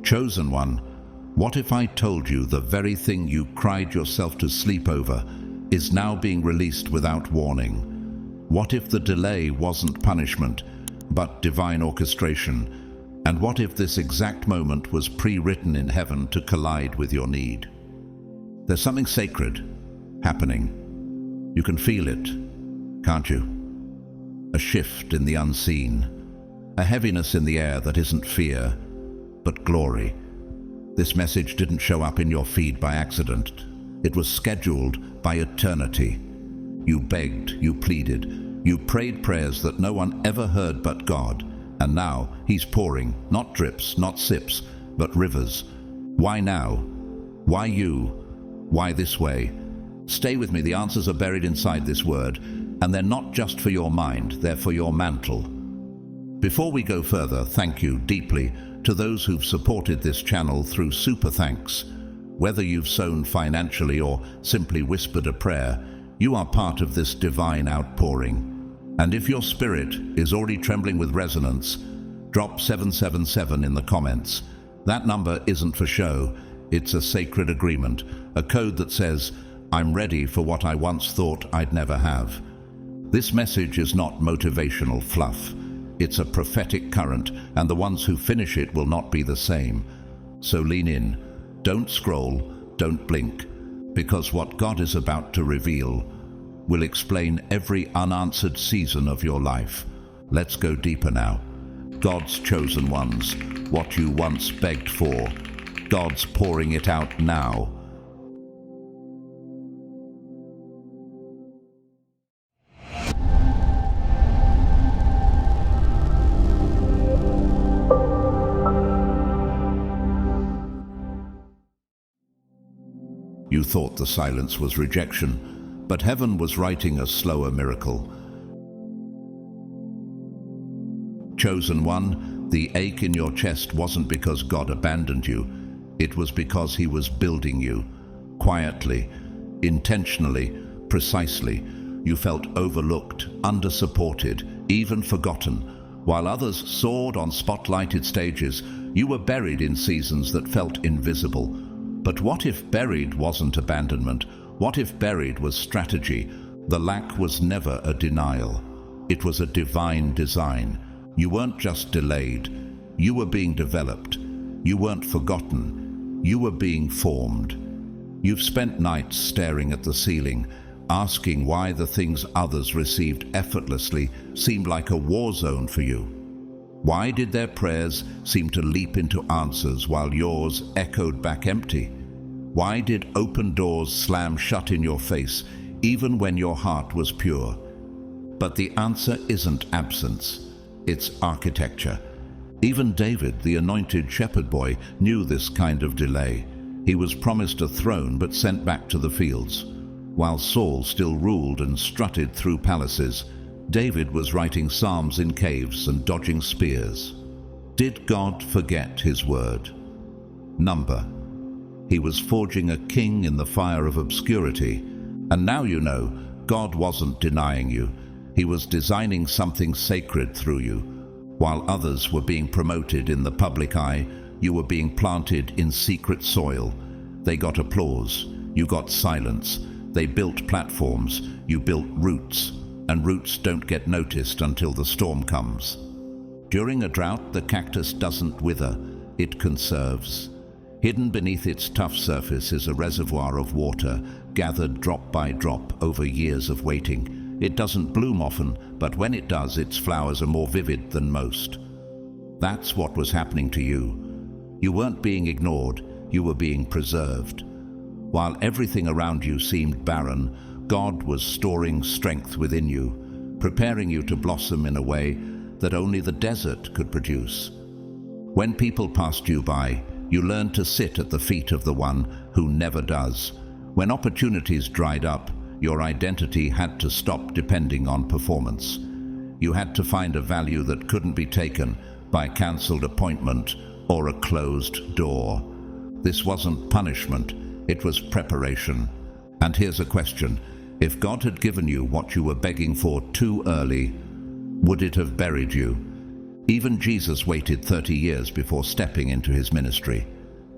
Chosen one, what if I told you the very thing you cried yourself to sleep over is now being released without warning? What if the delay wasn't punishment, but divine orchestration? And what if this exact moment was pre-written in heaven to collide with your need? There's something sacred happening. You can feel it, can't you? A shift in the unseen, a heaviness in the air that isn't fear, but glory. This message didn't show up in your feed by accident. It was scheduled by eternity. You begged, you pleaded, you prayed prayers that no one ever heard but God. And now He's pouring, not drips, not sips, but rivers. Why now? Why you? Why this way? Stay with me, the answers are buried inside this word, and they're not just for your mind, they're for your mantle. Before we go further, thank you deeply to those who've supported this channel through super thanks. Whether you've sown financially or simply whispered a prayer, you are part of this divine outpouring. And if your spirit is already trembling with resonance, drop 777 in the comments. That number isn't for show, it's a sacred agreement, a code that says, I'm ready for what I once thought I'd never have. This message is not motivational fluff. It's a prophetic current, and the ones who finish it will not be the same. So lean in, don't scroll, don't blink, because what God is about to reveal will explain every unanswered season of your life. Let's go deeper now. God's chosen ones, what you once begged for, God's pouring it out now. You thought the silence was rejection, but heaven was writing a slower miracle. Chosen one, the ache in your chest wasn't because God abandoned you. It was because He was building you. Quietly, intentionally, precisely. You felt overlooked, under-supported, even forgotten. While others soared on spotlighted stages, you were buried in seasons that felt invisible. But what if buried wasn't abandonment? What if buried was strategy? The lack was never a denial. It was a divine design. You weren't just delayed. You were being developed. You weren't forgotten. You were being formed. You've spent nights staring at the ceiling, asking why the things others received effortlessly seemed like a war zone for you. Why did their prayers seem to leap into answers while yours echoed back empty? Why did open doors slam shut in your face, even when your heart was pure? But the answer isn't absence, it's architecture. Even David, the anointed shepherd boy, knew this kind of delay. He was promised a throne but sent back to the fields. While Saul still ruled and strutted through palaces, David was writing psalms in caves and dodging spears. Did God forget His word? Number. He was forging a king in the fire of obscurity. And now you know, God wasn't denying you. He was designing something sacred through you. While others were being promoted in the public eye, you were being planted in secret soil. They got applause, you got silence. They built platforms, you built roots. And roots don't get noticed until the storm comes. During a drought, the cactus doesn't wither, it conserves. Hidden beneath its tough surface is a reservoir of water, gathered drop by drop over years of waiting. It doesn't bloom often, but when it does, its flowers are more vivid than most. That's what was happening to you. You weren't being ignored, you were being preserved. While everything around you seemed barren, God was storing strength within you, preparing you to blossom in a way that only the desert could produce. When people passed you by, you learned to sit at the feet of the one who never does. When opportunities dried up, your identity had to stop depending on performance. You had to find a value that couldn't be taken by a cancelled appointment or a closed door. This wasn't punishment, it was preparation. And here's a question. If God had given you what you were begging for too early, would it have buried you? Even Jesus waited 30 years before stepping into his ministry.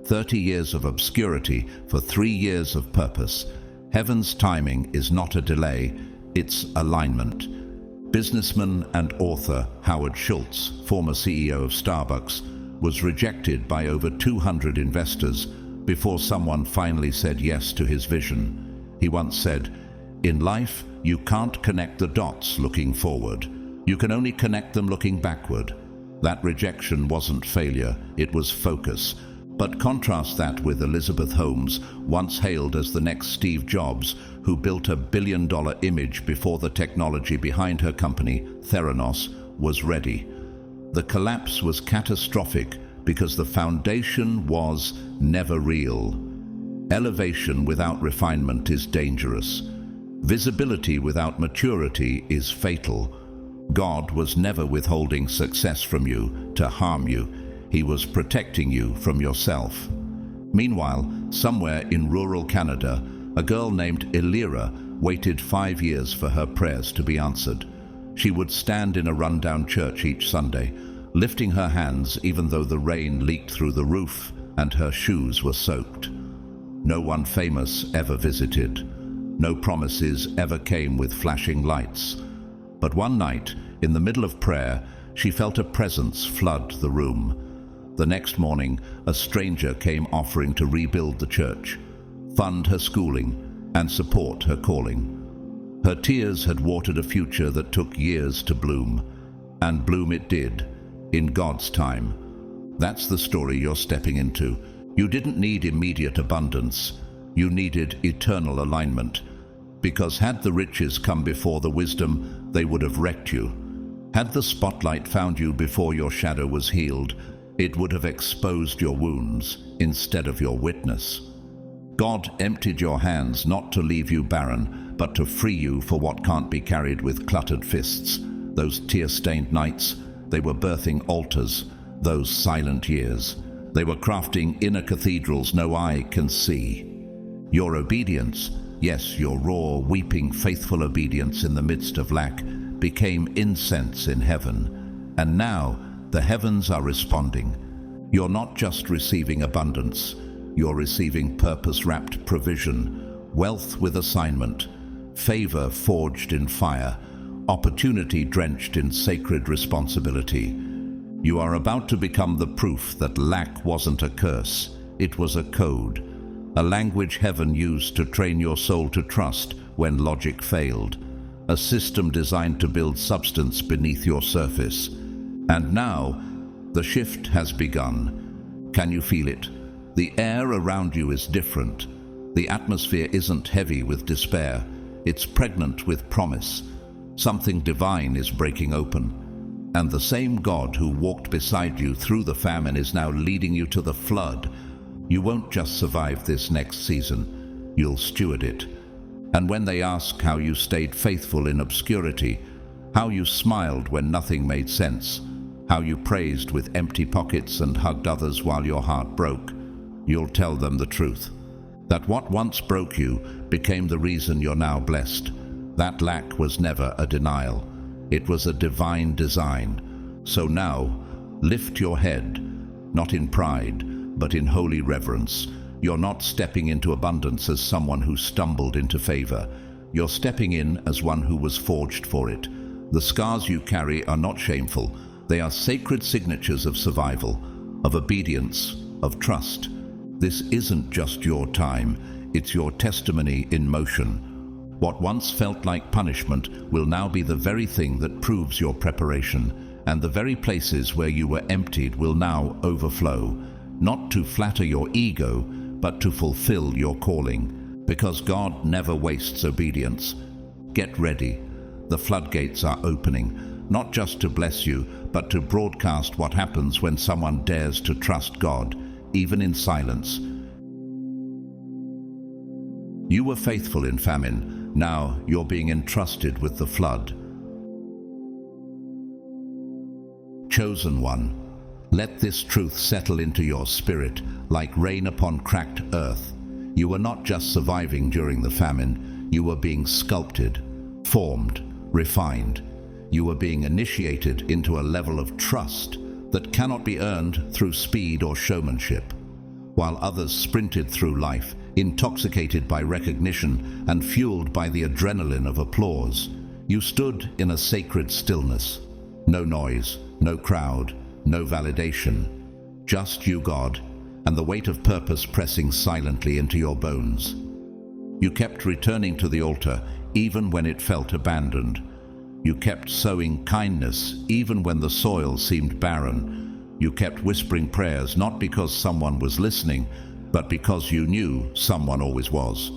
30 years of obscurity for 3 years of purpose. Heaven's timing is not a delay, it's alignment. Businessman and author Howard Schultz, former CEO of Starbucks, was rejected by over 200 investors before someone finally said yes to his vision. He once said, "In life, you can't connect the dots looking forward. You can only connect them looking backward." That rejection wasn't failure, it was focus. But contrast that with Elizabeth Holmes, once hailed as the next Steve Jobs, who built a billion-dollar image before the technology behind her company, Theranos, was ready. The collapse was catastrophic because the foundation was never real. Elevation without refinement is dangerous. Visibility without maturity is fatal. God was never withholding success from you to harm you. He was protecting you from yourself. Meanwhile, somewhere in rural Canada, a girl named Elira waited 5 years for her prayers to be answered. She would stand in a rundown church each Sunday, lifting her hands even though the rain leaked through the roof and her shoes were soaked. No one famous ever visited. No promises ever came with flashing lights. But one night, in the middle of prayer, she felt a presence flood the room. The next morning, a stranger came offering to rebuild the church, fund her schooling, and support her calling. Her tears had watered a future that took years to bloom, and bloom it did, in God's time. That's the story you're stepping into. You didn't need immediate abundance. You needed eternal alignment. Because had the riches come before the wisdom, they would have wrecked you. Had the spotlight found you before your shadow was healed, it would have exposed your wounds instead of your witness. God emptied your hands not to leave you barren, but to free you for what can't be carried with cluttered fists. Those tear-stained nights, they were birthing altars. Those silent years, they were crafting inner cathedrals no eye can see. Your obedience, yes, your raw, weeping, faithful obedience in the midst of lack, became incense in heaven. And now, the heavens are responding. You're not just receiving abundance, you're receiving purpose-wrapped provision, wealth with assignment, favor forged in fire, opportunity drenched in sacred responsibility. You are about to become the proof that lack wasn't a curse, it was a code, a language heaven used to train your soul to trust when logic failed, a system designed to build substance beneath your surface. And now, the shift has begun. Can you feel it? The air around you is different. The atmosphere isn't heavy with despair. It's pregnant with promise. Something divine is breaking open. And the same God who walked beside you through the famine is now leading you to the flood. You won't just survive this next season. You'll steward it. And when they ask how you stayed faithful in obscurity, how you smiled when nothing made sense, how you praised with empty pockets and hugged others while your heart broke, you'll tell them the truth. That what once broke you became the reason you're now blessed. That lack was never a denial. It was a divine design. So now, lift your head, not in pride, but in holy reverence. You're not stepping into abundance as someone who stumbled into favor. You're stepping in as one who was forged for it. The scars you carry are not shameful. They are sacred signatures of survival, of obedience, of trust. This isn't just your time, it's your testimony in motion. What once felt like punishment will now be the very thing that proves your preparation, and the very places where you were emptied will now overflow, not to flatter your ego, but to fulfill your calling, because God never wastes obedience. Get ready. The floodgates are opening, not just to bless you, but to broadcast what happens when someone dares to trust God, even in silence. You were faithful in famine. Now you're being entrusted with the flood. Chosen one, let this truth settle into your spirit like rain upon cracked earth. You were not just surviving during the famine, you were being sculpted, formed, refined. You were being initiated into a level of trust that cannot be earned through speed or showmanship. While others sprinted through life, intoxicated by recognition and fueled by the adrenaline of applause, you stood in a sacred stillness. No noise, no crowd, no validation. Just you, God, and the weight of purpose pressing silently into your bones. You kept returning to the altar even when it felt abandoned. You kept sowing kindness even when the soil seemed barren. You kept whispering prayers not because someone was listening, but because you knew someone always was.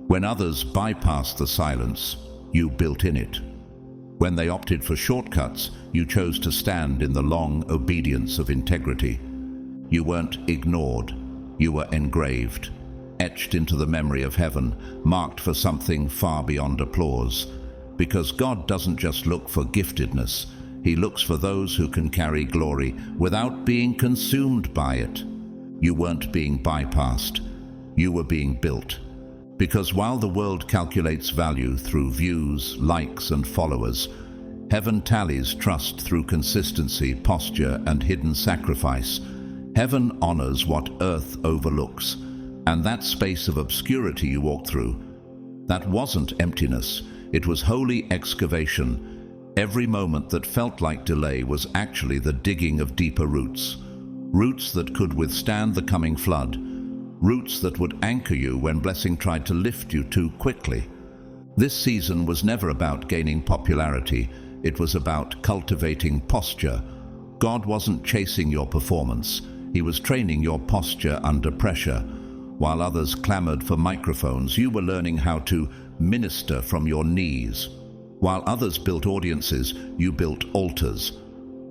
When others bypassed the silence, you built in it. When they opted for shortcuts, you chose to stand in the long obedience of integrity. You weren't ignored, you were engraved, etched into the memory of heaven, marked for something far beyond applause. Because God doesn't just look for giftedness, He looks for those who can carry glory without being consumed by it. You weren't being bypassed, you were being built. Because while the world calculates value through views, likes, and followers, heaven tallies trust through consistency, posture, and hidden sacrifice. Heaven honors what earth overlooks, and that space of obscurity you walked through, that wasn't emptiness, it was holy excavation. Every moment that felt like delay was actually the digging of deeper roots, roots that could withstand the coming flood, roots that would anchor you when blessing tried to lift you too quickly. This season was never about gaining popularity, it was about cultivating posture. God wasn't chasing your performance, He was training your posture under pressure. While others clamored for microphones, you were learning how to minister from your knees. While others built audiences, you built altars.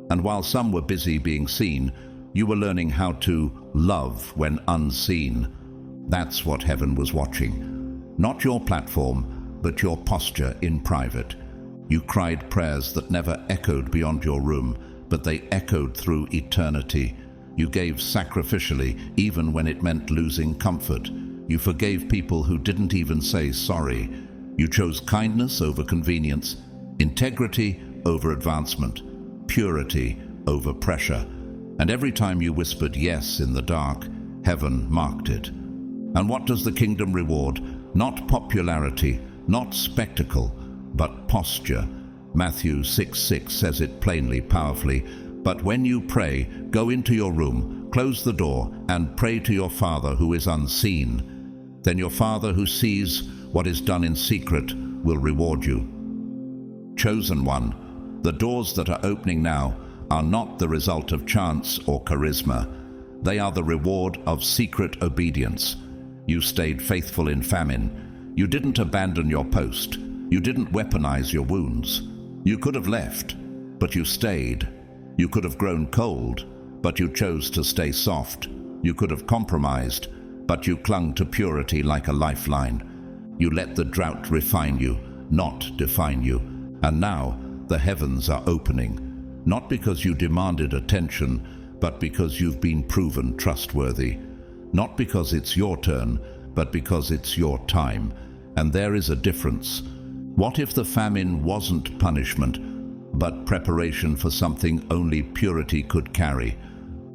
And while some were busy being seen, you were learning how to love when unseen. That's what heaven was watching. Not your platform, but your posture in private. You cried prayers that never echoed beyond your room, but they echoed through eternity. You gave sacrificially, even when it meant losing comfort. You forgave people who didn't even say sorry. You chose kindness over convenience, integrity over advancement, purity over pressure. And every time you whispered yes in the dark, heaven marked it. And what does the kingdom reward? Not popularity, not spectacle, but posture. Matthew 6:6 says it plainly, powerfully. But when you pray, go into your room, close the door, and pray to your Father who is unseen. Then your Father who sees what is done in secret will reward you. Chosen one, the doors that are opening now are not the result of chance or charisma. They are the reward of secret obedience. You stayed faithful in famine. You didn't abandon your post. You didn't weaponize your wounds. You could have left, but you stayed. You could have grown cold, but you chose to stay soft. You could have compromised, but you clung to purity like a lifeline. You let the drought refine you, not define you. And now the heavens are opening, not because you demanded attention, but because you've been proven trustworthy. Not because it's your turn, but because it's your time. And there is a difference. What if the famine wasn't punishment, but preparation for something only purity could carry?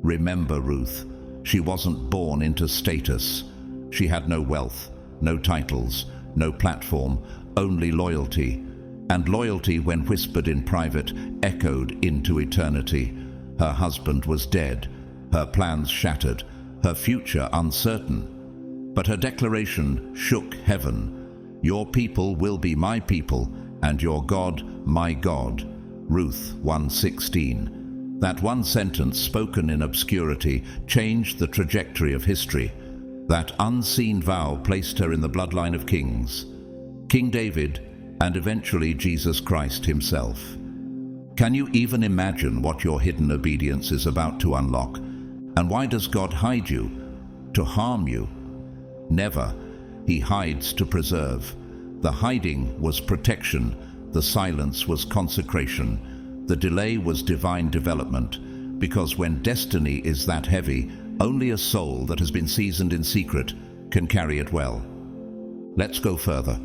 Remember Ruth. She wasn't born into status. She had no wealth, no titles, no platform, only loyalty. And loyalty, when whispered in private, echoed into eternity. Her husband was dead, her plans shattered, her future uncertain. But her declaration shook heaven. Your people will be my people, and your God my God. Ruth 1:16. That one sentence spoken in obscurity changed the trajectory of history. That unseen vow placed her in the bloodline of kings, King David, and eventually Jesus Christ himself. Can you even imagine what your hidden obedience is about to unlock? And why does God hide you? To harm you? Never. He hides to preserve. The hiding was protection. The silence was consecration. The delay was divine development. Because when destiny is that heavy, only a soul that has been seasoned in secret can carry it well. Let's go further.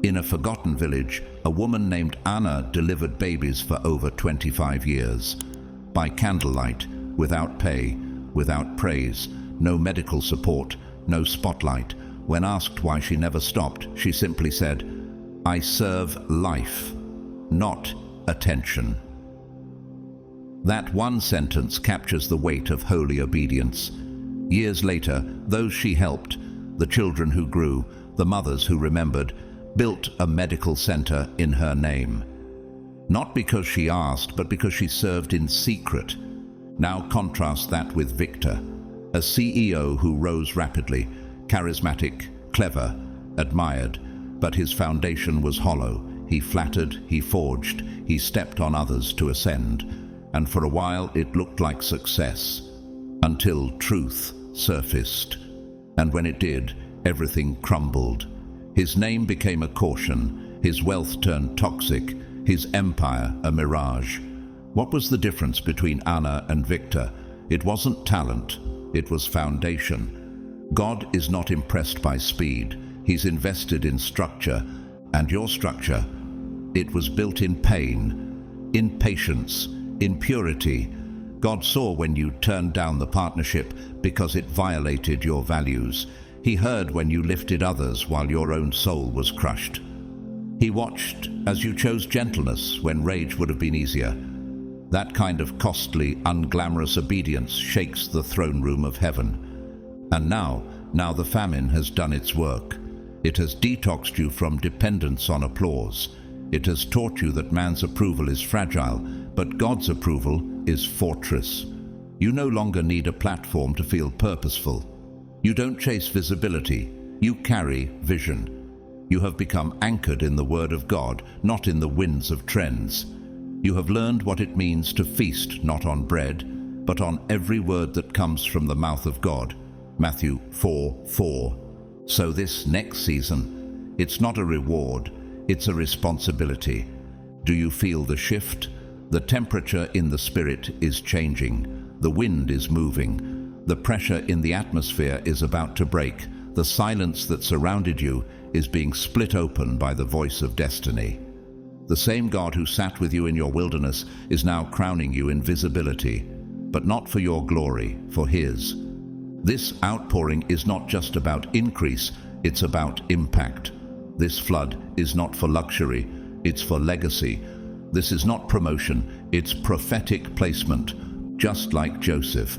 In a forgotten village, a woman named Anna delivered babies for over 25 years. By candlelight, without pay, without praise, no medical support, no spotlight. When asked why she never stopped, she simply said, "I serve life, not attention." That one sentence captures the weight of holy obedience. Years later, those she helped, the children who grew, the mothers who remembered, built a medical center in her name. Not because she asked, but because she served in secret. Now contrast that with Victor, a CEO who rose rapidly, charismatic, clever, admired, but his foundation was hollow. He flattered, he forged, he stepped on others to ascend, and for a while it looked like success, until truth surfaced. And when it did, everything crumbled. His name became a caution, his wealth turned toxic, his empire a mirage. What was the difference between Anna and Victor? It wasn't talent, it was foundation. God is not impressed by speed. He's invested in structure, and your structure, it was built in pain, in patience, in purity. God saw when you turned down the partnership because it violated your values. He heard when you lifted others while your own soul was crushed. He watched as you chose gentleness when rage would have been easier. That kind of costly, unglamorous obedience shakes the throne room of heaven. And now the famine has done its work. It has detoxed you from dependence on applause. It has taught you that man's approval is fragile, but God's approval is fortress. You no longer need a platform to feel purposeful. You don't chase visibility, you carry vision. You have become anchored in the Word of God, not in the winds of trends. You have learned what it means to feast not on bread, but on every word that comes from the mouth of God. Matthew 4:4. So this next season, it's not a reward, it's a responsibility. Do you feel the shift? The temperature in the spirit is changing. The wind is moving. The pressure in the atmosphere is about to break. The silence that surrounded you is being split open by the voice of destiny. The same God who sat with you in your wilderness is now crowning you in visibility, but not for your glory, for His. This outpouring is not just about increase, it's about impact. This flood is not for luxury, it's for legacy. This is not promotion, it's prophetic placement, just like Joseph.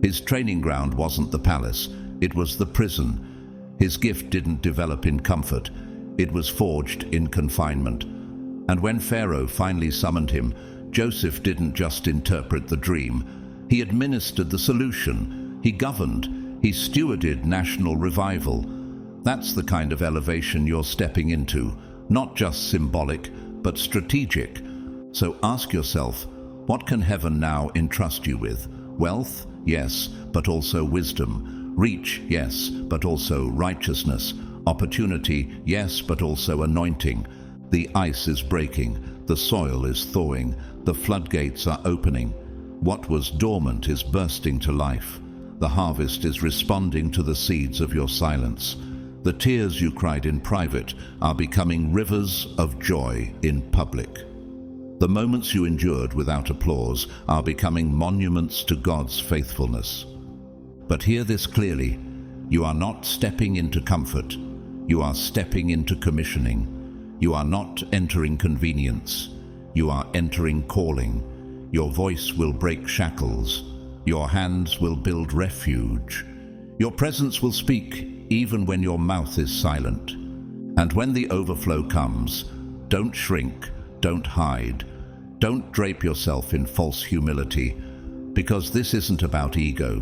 His training ground wasn't the palace, it was the prison. His gift didn't develop in comfort, it was forged in confinement. And when Pharaoh finally summoned him, Joseph didn't just interpret the dream, he administered the solution. He governed, he stewarded national revival. That's the kind of elevation you're stepping into, not just symbolic, but strategic. So ask yourself, what can heaven now entrust you with? Wealth? Yes, but also wisdom. Reach? Yes, but also righteousness. Opportunity? Yes, but also anointing. The ice is breaking, the soil is thawing, the floodgates are opening. What was dormant is bursting to life. The harvest is responding to the seeds of your silence. The tears you cried in private are becoming rivers of joy in public. The moments you endured without applause are becoming monuments to God's faithfulness. But hear this clearly, you are not stepping into comfort, you are stepping into commissioning. You are not entering convenience, you are entering calling. Your voice will break shackles, your hands will build refuge. Your presence will speak even when your mouth is silent. And when the overflow comes, don't shrink, don't hide, don't drape yourself in false humility, because this isn't about ego,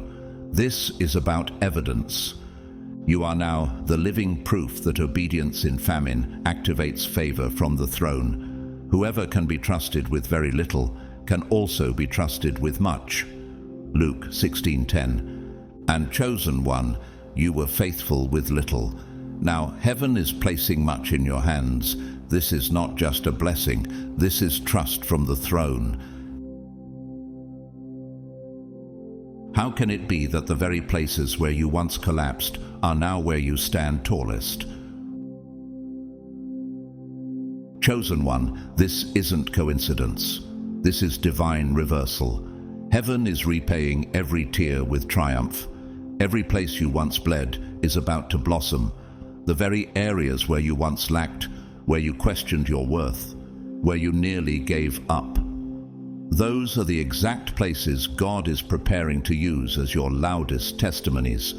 this is about evidence. You are now the living proof that obedience in famine activates favor from the throne. Whoever can be trusted with very little can also be trusted with much. Luke 16:10. And chosen one, you were faithful with little. Now heaven is placing much in your hands. This is not just a blessing, this is trust from the throne. How can it be that the very places where you once collapsed are now where you stand tallest? Chosen one, this isn't coincidence. This is divine reversal. Heaven is repaying every tear with triumph. Every place you once bled is about to blossom. The very areas where you once lacked, where you questioned your worth, where you nearly gave up. Those are the exact places God is preparing to use as your loudest testimonies.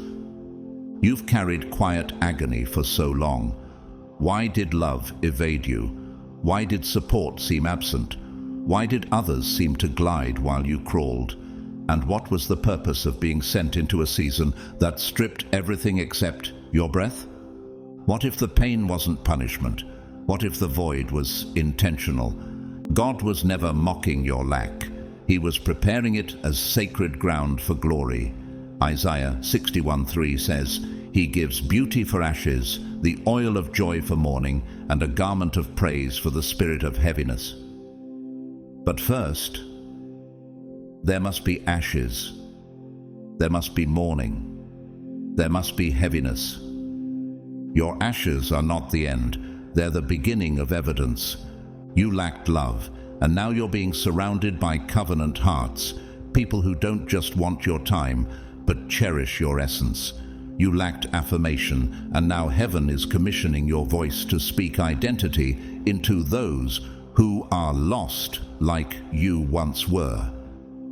You've carried quiet agony for so long. Why did love evade you? Why did support seem absent? Why did others seem to glide while you crawled? And what was the purpose of being sent into a season that stripped everything except your breath? What if the pain wasn't punishment? What if the void was intentional? God was never mocking your lack. He was preparing it as sacred ground for glory. Isaiah 61:3 says, "He gives beauty for ashes, the oil of joy for mourning, and a garment of praise for the spirit of heaviness." But first, there must be ashes. There must be mourning. There must be heaviness. Your ashes are not the end. They're the beginning of evidence. You lacked love, and now you're being surrounded by covenant hearts, people who don't just want your time, but cherish your essence. You lacked affirmation, and now heaven is commissioning your voice to speak identity into those who are lost like you once were.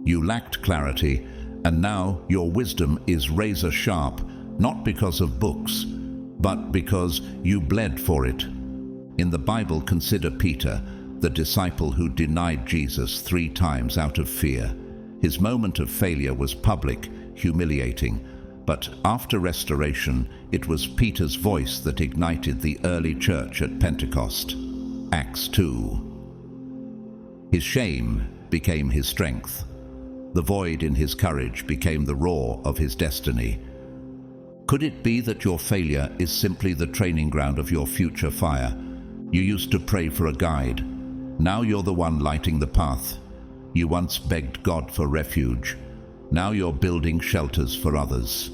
You lacked clarity, and now your wisdom is razor sharp, not because of books, but because you bled for it. In the Bible, consider Peter, the disciple who denied Jesus 3 times out of fear. His moment of failure was public, humiliating, but after restoration, it was Peter's voice that ignited the early church at Pentecost. Acts 2. His shame became his strength. The void in his courage became the roar of his destiny. Could it be that your failure is simply the training ground of your future fire? You used to pray for a guide. Now you're the one lighting the path. You once begged God for refuge. Now you're building shelters for others.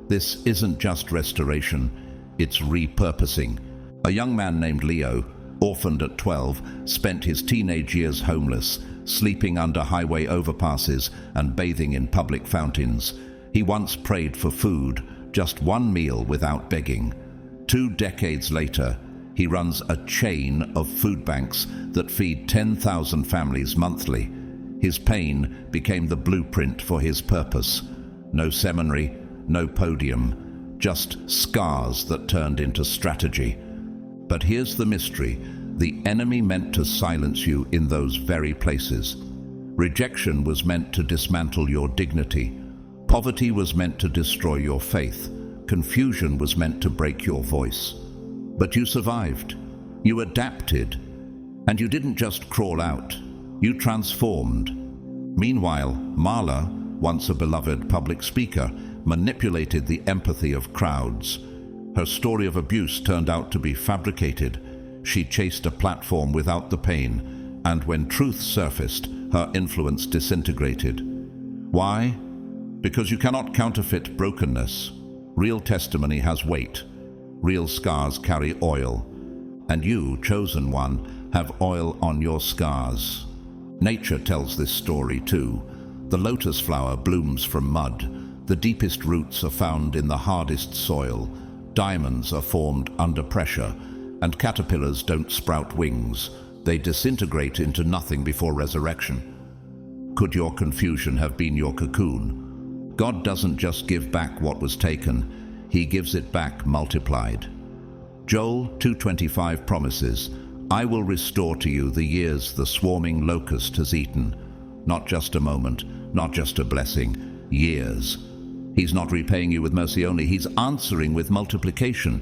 This isn't just restoration, it's repurposing. A young man named Leo, orphaned at 12, spent his teenage years homeless, sleeping under highway overpasses and bathing in public fountains. He once prayed for food, just one meal without begging. 2 decades later, he runs a chain of food banks that feed 10,000 families monthly. His pain became the blueprint for his purpose. No seminary, no podium, just scars that turned into strategy. But here's the mystery. The enemy meant to silence you in those very places. Rejection was meant to dismantle your dignity. Poverty was meant to destroy your faith. Confusion was meant to break your voice. But you survived. You adapted. And you didn't just crawl out. You transformed. Meanwhile, Marla, once a beloved public speaker, manipulated the empathy of crowds. Her story of abuse turned out to be fabricated. She chased a platform without the pain, and when truth surfaced, her influence disintegrated. Why? Because you cannot counterfeit brokenness. Real testimony has weight. Real scars carry oil. And you, chosen one, have oil on your scars. Nature tells this story too. The lotus flower blooms from mud. The deepest roots are found in the hardest soil. Diamonds are formed under pressure. And caterpillars don't sprout wings. They disintegrate into nothing before resurrection. Could your confusion have been your cocoon? God doesn't just give back what was taken. He gives it back multiplied. Joel 2:25 promises, "I will restore to you the years the swarming locust has eaten." Not just a moment, not just a blessing, years. He's not repaying you with mercy only, he's answering with multiplication.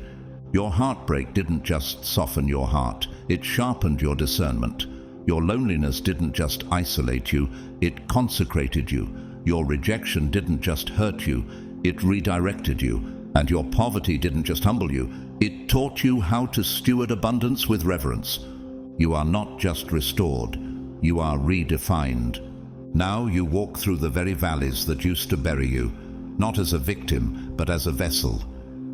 Your heartbreak didn't just soften your heart, it sharpened your discernment. Your loneliness didn't just isolate you, it consecrated you. Your rejection didn't just hurt you, it redirected you. And your poverty didn't just humble you, it taught you how to steward abundance with reverence. You are not just restored, you are redefined. Now you walk through the very valleys that used to bury you, not as a victim, but as a vessel.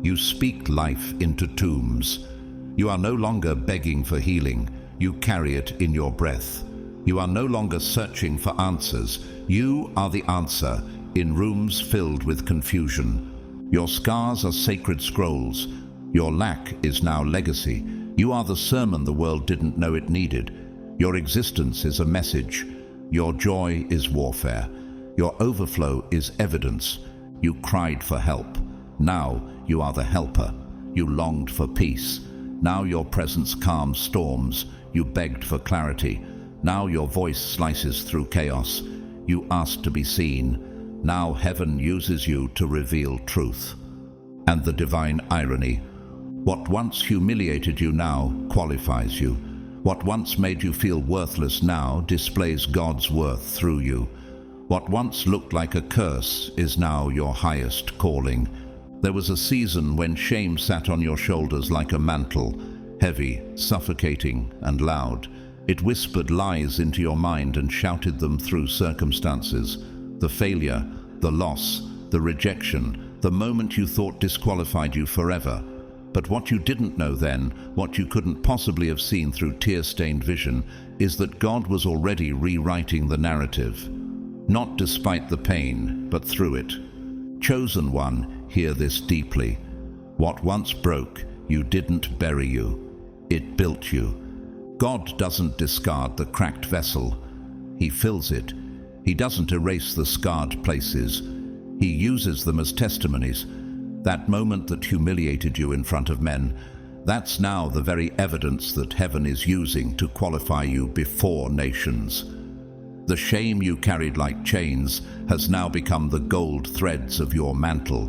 You speak life into tombs. You are no longer begging for healing, you carry it in your breath. You are no longer searching for answers. You are the answer in rooms filled with confusion. Your scars are sacred scrolls. Your lack is now legacy. You are the sermon the world didn't know it needed. Your existence is a message. Your joy is warfare. Your overflow is evidence. You cried for help. Now you are the helper. You longed for peace. Now your presence calms storms. You begged for clarity. Now your voice slices through chaos. You asked to be seen. Now heaven uses you to reveal truth. And the divine irony: what once humiliated you now qualifies you. What once made you feel worthless now displays God's worth through you. What once looked like a curse is now your highest calling. There was a season when shame sat on your shoulders like a mantle, heavy, suffocating, and loud. It whispered lies into your mind and shouted them through circumstances. The failure, the loss, the rejection, the moment you thought disqualified you forever. But what you didn't know then, what you couldn't possibly have seen through tear-stained vision, is that God was already rewriting the narrative. Not despite the pain, but through it. Chosen one, hear this deeply. What once broke, you didn't bury you. It built you. God doesn't discard the cracked vessel. He fills it. He doesn't erase the scarred places. He uses them as testimonies. That moment that humiliated you in front of men, that's now the very evidence that heaven is using to qualify you before nations. The shame you carried like chains has now become the gold threads of your mantle,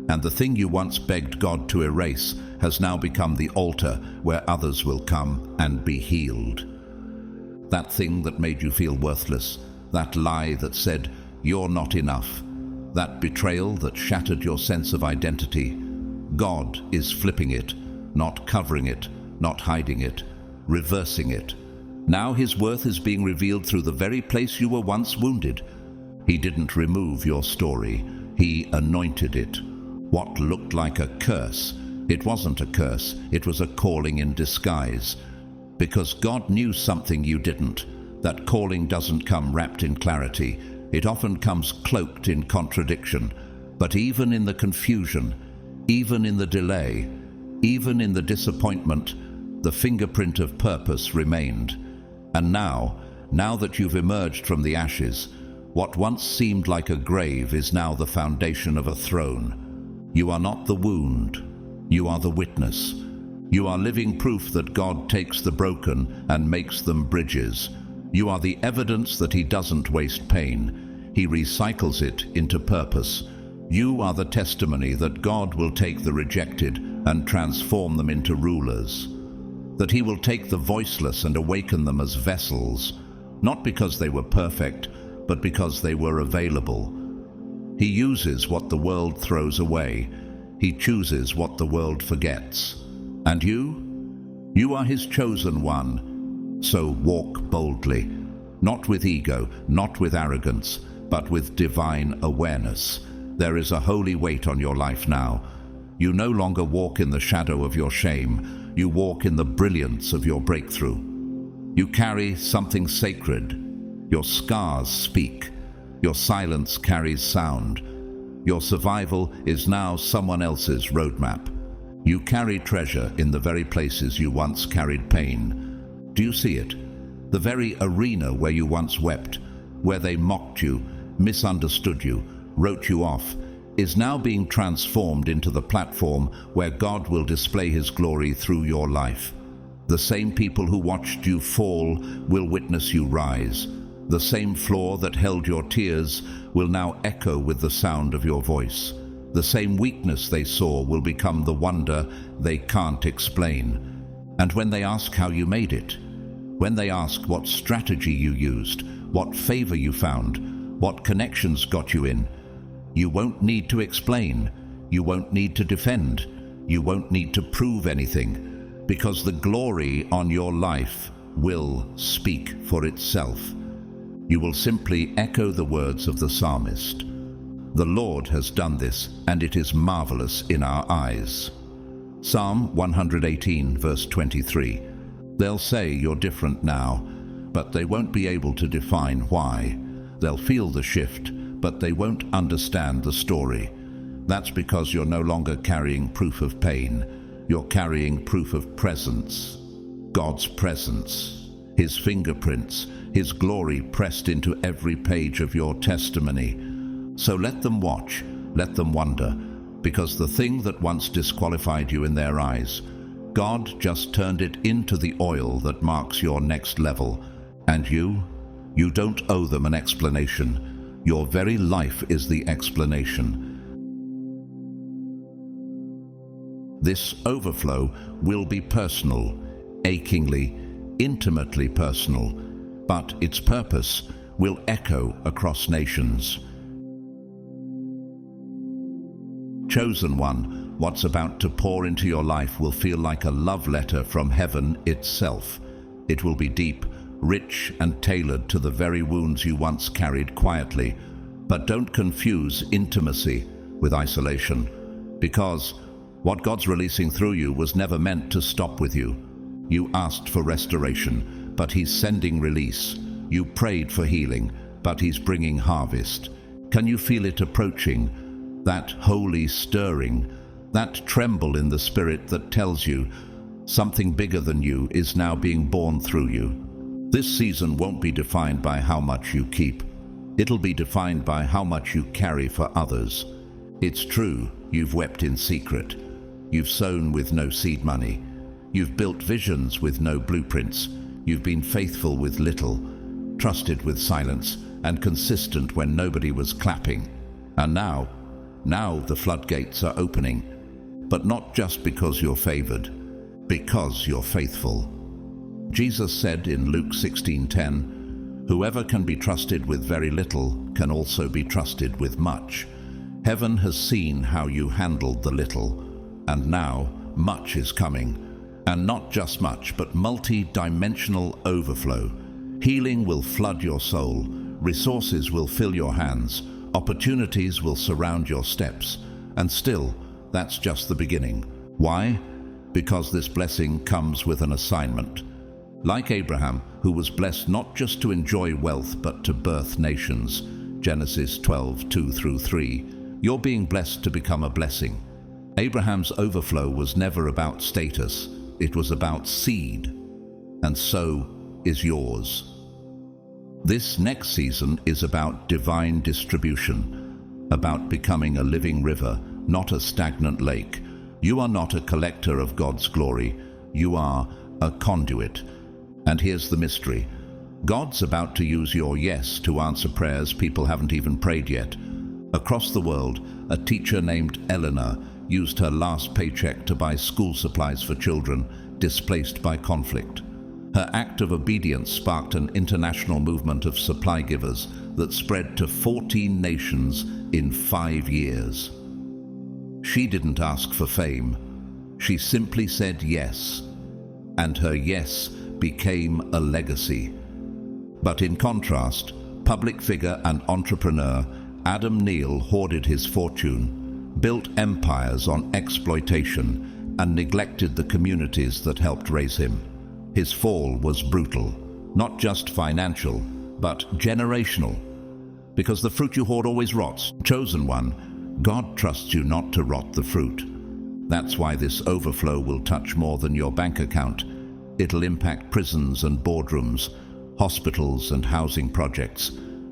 and the thing you once begged God to erase has now become the altar where others will come and be healed. That thing that made you feel worthless, that lie that said you're not enough, that betrayal that shattered your sense of identity, God is flipping it, not covering it, not hiding it, reversing it. Now His worth is being revealed through the very place you were once wounded. He didn't remove your story, He anointed it. What looked like a curse, it wasn't a curse, it was a calling in disguise. Because God knew something you didn't. That calling doesn't come wrapped in clarity, it often comes cloaked in contradiction. But even in the confusion, even in the delay, even in the disappointment, the fingerprint of purpose remained. And now that you've emerged from the ashes, what once seemed like a grave is now the foundation of a throne. You are not the wound, you are the witness. You are living proof that God takes the broken and makes them bridges. You are the evidence that He doesn't waste pain. He recycles it into purpose. You are the testimony that God will take the rejected and transform them into rulers. That He will take the voiceless and awaken them as vessels, not because they were perfect, but because they were available. He uses what the world throws away. He chooses what the world forgets. And you are His chosen one. So walk boldly, not with ego, not with arrogance, but with divine awareness. There is a holy weight on your life now. You no longer walk in the shadow of your shame. You walk in the brilliance of your breakthrough. You carry something sacred. Your scars speak. Your silence carries sound. Your survival is now someone else's roadmap. You carry treasure in the very places you once carried pain. Do you see it? The very arena where you once wept, where they mocked you, misunderstood you, wrote you off, is now being transformed into the platform where God will display His glory through your life. The same people who watched you fall will witness you rise. The same floor that held your tears will now echo with the sound of your voice. The same weakness they saw will become the wonder they can't explain. And when they ask how you made it, when they ask what strategy you used, what favor you found, what connections got you in, you won't need to explain. You won't need to defend. You won't need to prove anything, because the glory on your life will speak for itself. You will simply echo the words of the psalmist. The Lord has done this, and it is marvelous in our eyes. Psalm 118, verse 23. They'll say you're different now, but they won't be able to define why. They'll feel the shift, but they won't understand the story. That's because you're no longer carrying proof of pain. You're carrying proof of presence. God's presence. His fingerprints, His glory pressed into every page of your testimony. So let them watch, let them wonder, because the thing that once disqualified you in their eyes, God just turned it into the oil that marks your next level. And you don't owe them an explanation. Your very life is the explanation. This overflow will be personal, achingly, intimately personal, but its purpose will echo across nations. Chosen one, what's about to pour into your life will feel like a love letter from heaven itself. It will be deep, rich, and tailored to the very wounds you once carried quietly. But don't confuse intimacy with isolation, because what God's releasing through you was never meant to stop with you. You asked for restoration, but He's sending release. You prayed for healing, but He's bringing harvest. Can you feel it approaching? That holy stirring, that tremble in the spirit that tells you something bigger than you is now being born through you. This season won't be defined by how much you keep. It'll be defined by how much you carry for others. It's true, you've wept in secret. You've sown with no seed money. You've built visions with no blueprints. You've been faithful with little, trusted with silence, and consistent when nobody was clapping. And now the floodgates are opening. But not just because you're favored, because you're faithful. Jesus said in Luke 16:10, "Whoever can be trusted with very little can also be trusted with much." Heaven has seen how you handled the little, and now much is coming. And not just much, but multi-dimensional overflow. Healing will flood your soul. Resources will fill your hands. Opportunities will surround your steps. And still, that's just the beginning. Why? Because this blessing comes with an assignment. Like Abraham, who was blessed not just to enjoy wealth, but to birth nations. Genesis 12:2-3. You're being blessed to become a blessing. Abraham's overflow was never about status. It was about seed. And so is yours. This next season is about divine distribution, about becoming a living river, not a stagnant lake. You are not a collector of God's glory. You are a conduit. And here's the mystery. God's about to use your yes to answer prayers people haven't even prayed yet. Across the world, a teacher named Eleanor used her last paycheck to buy school supplies for children displaced by conflict. Her act of obedience sparked an international movement of supply givers that spread to 14 nations in 5 years. She didn't ask for fame. She simply said yes, and her yes became a legacy. But in contrast, public figure and entrepreneur Adam Neal hoarded his fortune, built empires on exploitation, and neglected the communities that helped raise him. His fall was brutal, not just financial, but generational. Because the fruit you hoard always rots. Chosen one, God trusts you not to rot the fruit. That's why this overflow will touch more than your bank account. It'll impact prisons and boardrooms, hospitals and housing projects,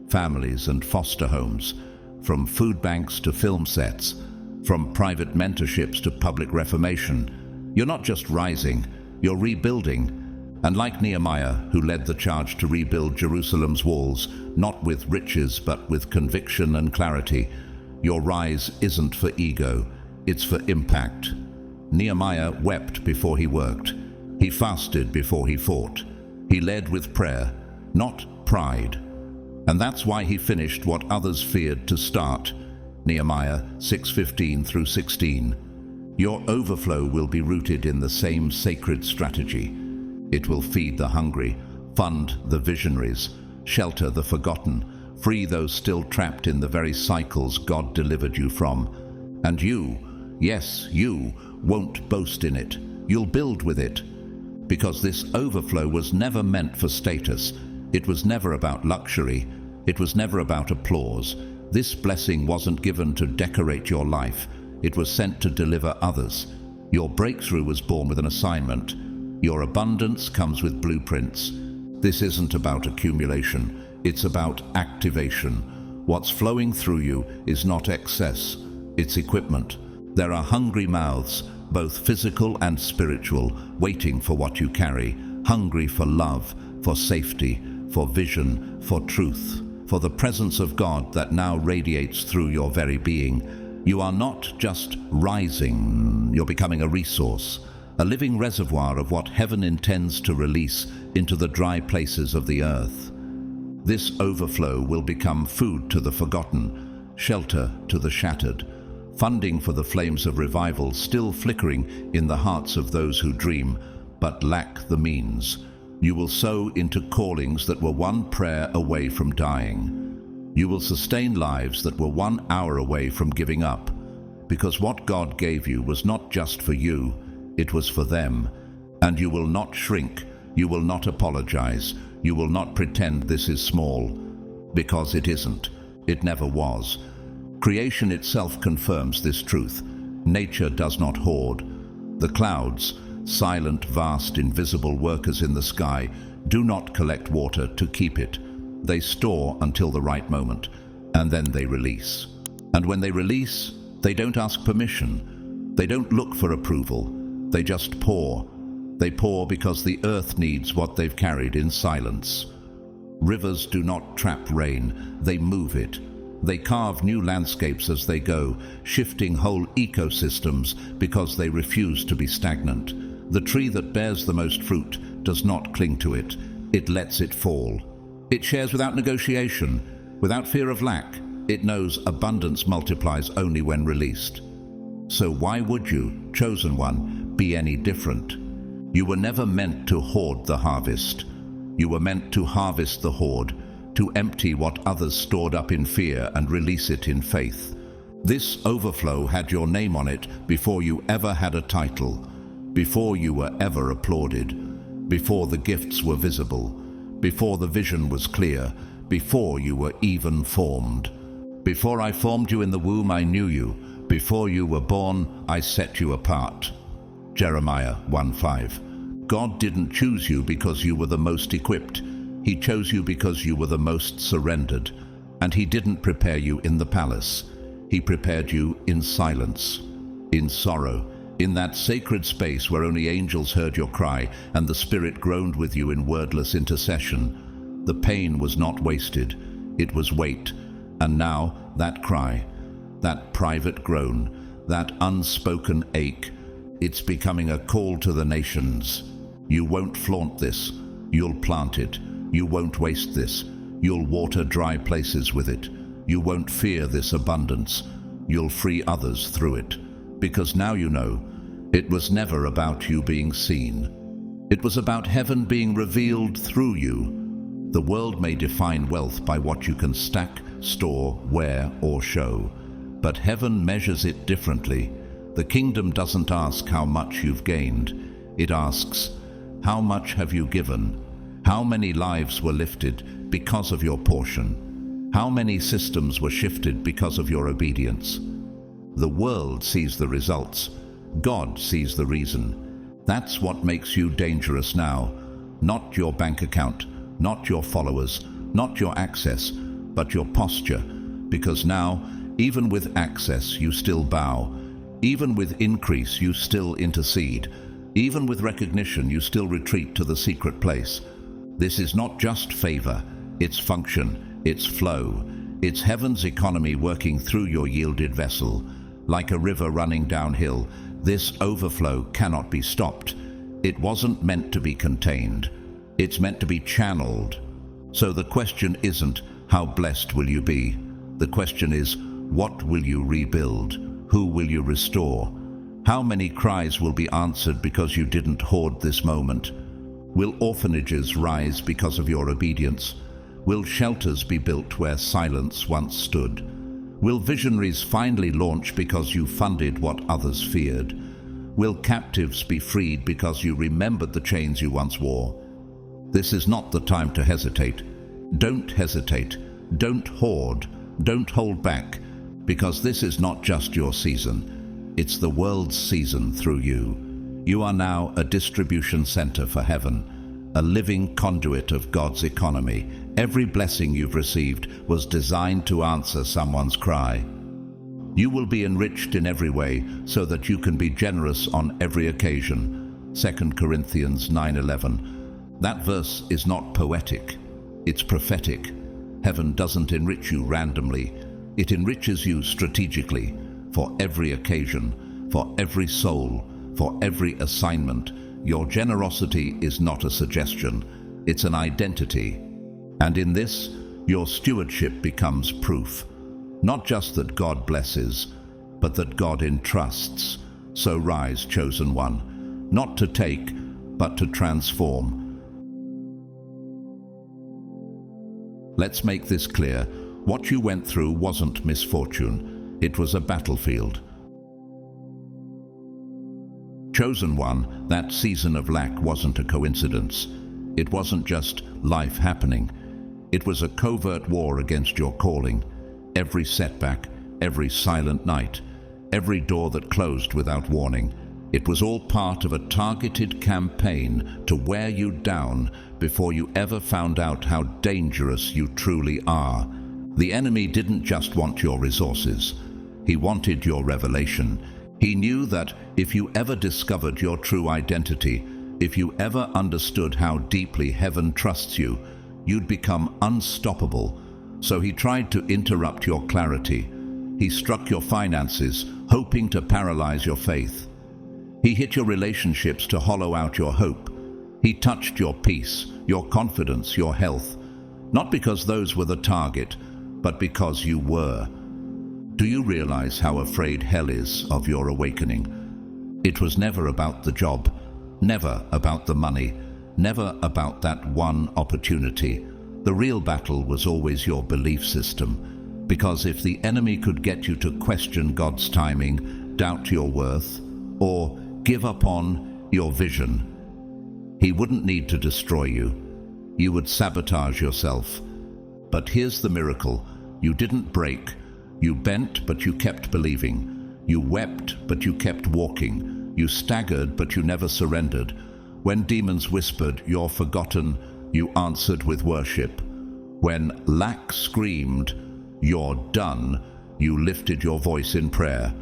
families and foster homes, from food banks to film sets, from private mentorships to public reformation. You're not just rising, you're rebuilding. And like Nehemiah, who led the charge to rebuild Jerusalem's walls, not with riches but with conviction and clarity, your rise isn't for ego, it's for impact. Nehemiah wept before he worked. He fasted before he fought. He led with prayer, not pride. And that's why he finished what others feared to start. Nehemiah 6:15-16. Your overflow will be rooted in the same sacred strategy. It will feed the hungry, fund the visionaries, shelter the forgotten, free those still trapped in the very cycles God delivered you from. And you, yes, you, won't boast in it. You'll build with it. Because this overflow was never meant for status. It was never about luxury. It was never about applause. This blessing wasn't given to decorate your life. It was sent to deliver others. Your breakthrough was born with an assignment. Your abundance comes with blueprints. This isn't about accumulation. It's about activation. What's flowing through you is not excess. It's equipment. There are hungry mouths, both physical and spiritual, waiting for what you carry. Hungry for love, for safety, for vision, for truth, for the presence of God that now radiates through your very being. You are not just rising, you're becoming a resource, a living reservoir of what heaven intends to release into the dry places of the earth. This overflow will become food to the forgotten, shelter to the shattered, funding for the flames of revival still flickering in the hearts of those who dream but lack the means. You will sow into callings that were one prayer away from dying. You will sustain lives that were 1 hour away from giving up, because what God gave you was not just for you, it was for them. And you will not shrink, you will not apologize, you will not pretend this is small, because it isn't. It never was. Creation itself confirms this truth. Nature does not hoard. The clouds, silent, vast, invisible workers in the sky, do not collect water to keep it. They store until the right moment, and then they release. And when they release, they don't ask permission. They don't look for approval. They just pour. They pour because the earth needs what they've carried in silence. Rivers do not trap rain, they move it. They carve new landscapes as they go, shifting whole ecosystems because they refuse to be stagnant. The tree that bears the most fruit does not cling to it. It lets it fall. It shares without negotiation, without fear of lack. It knows abundance multiplies only when released. So why would you, chosen one, be any different? You were never meant to hoard the harvest. You were meant to harvest the hoard, to empty what others stored up in fear and release it in faith. This overflow had your name on it before you ever had a title, before you were ever applauded, before the gifts were visible, before the vision was clear, before you were even formed. Before I formed you in the womb, I knew you. Before you were born, I set you apart. Jeremiah 1:5. God didn't choose you because you were the most equipped. He chose you because you were the most surrendered. And He didn't prepare you in the palace. He prepared you in silence, in sorrow, in that sacred space where only angels heard your cry and the Spirit groaned with you in wordless intercession. The pain was not wasted. It was weight. And now that cry, that private groan, that unspoken ache, it's becoming a call to the nations. You won't flaunt this. You'll plant it. You won't waste this. You'll water dry places with it. You won't fear this abundance. You'll free others through it. Because now you know, it was never about you being seen. It was about heaven being revealed through you. The world may define wealth by what you can stack, store, wear, or show. But heaven measures it differently. The kingdom doesn't ask how much you've gained. It asks, how much have you given? How many lives were lifted because of your portion? How many systems were shifted because of your obedience? The world sees the results. God sees the reason. That's what makes you dangerous now. Not your bank account, not your followers, not your access, but your posture. Because now, even with access, you still bow. Even with increase, you still intercede. Even with recognition, you still retreat to the secret place. This is not just favor, it's function, it's flow. It's heaven's economy working through your yielded vessel. Like a river running downhill, this overflow cannot be stopped. It wasn't meant to be contained. It's meant to be channeled. So the question isn't, how blessed will you be? The question is, what will you rebuild? Who will you restore? How many cries will be answered because you didn't hoard this moment? Will orphanages rise because of your obedience? Will shelters be built where silence once stood? Will visionaries finally launch because you funded what others feared? Will captives be freed because you remembered the chains you once wore? This is not the time to hesitate. Don't hesitate. Don't hoard. Don't hold back, because this is not just your season. It's the world's season through you. You are now a distribution center for heaven, a living conduit of God's economy. Every blessing you've received was designed to answer someone's cry. You will be enriched in every way so that you can be generous on every occasion. 2 Corinthians 9:11. That verse is not poetic, it's prophetic. Heaven doesn't enrich you randomly. It enriches you strategically, for every occasion, for every soul, for every assignment. Your generosity is not a suggestion, it's an identity. And in this, your stewardship becomes proof. Not just that God blesses, but that God entrusts. So rise, chosen one, not to take, but to transform. Let's make this clear. What you went through wasn't misfortune. It was a battlefield. Chosen one, that season of lack wasn't a coincidence. It wasn't just life happening. It was a covert war against your calling. Every setback, every silent night, every door that closed without warning. It was all part of a targeted campaign to wear you down before you ever found out how dangerous you truly are. The enemy didn't just want your resources. He wanted your revelation. He knew that if you ever discovered your true identity, if you ever understood how deeply heaven trusts you, you'd become unstoppable. So he tried to interrupt your clarity. He struck your finances, hoping to paralyze your faith. He hit your relationships to hollow out your hope. He touched your peace, your confidence, your health, not because those were the target, but because you were. Do you realize how afraid hell is of your awakening? It was never about the job, never about the money, never about that one opportunity. The real battle was always your belief system, because if the enemy could get you to question God's timing, doubt your worth, or give up on your vision, he wouldn't need to destroy you. You would sabotage yourself. But here's the miracle. You didn't break. You bent, but you kept believing. You wept, but you kept walking. You staggered, but you never surrendered. When demons whispered, "You're forgotten," you answered with worship. When lack screamed, "You're done," you lifted your voice in prayer.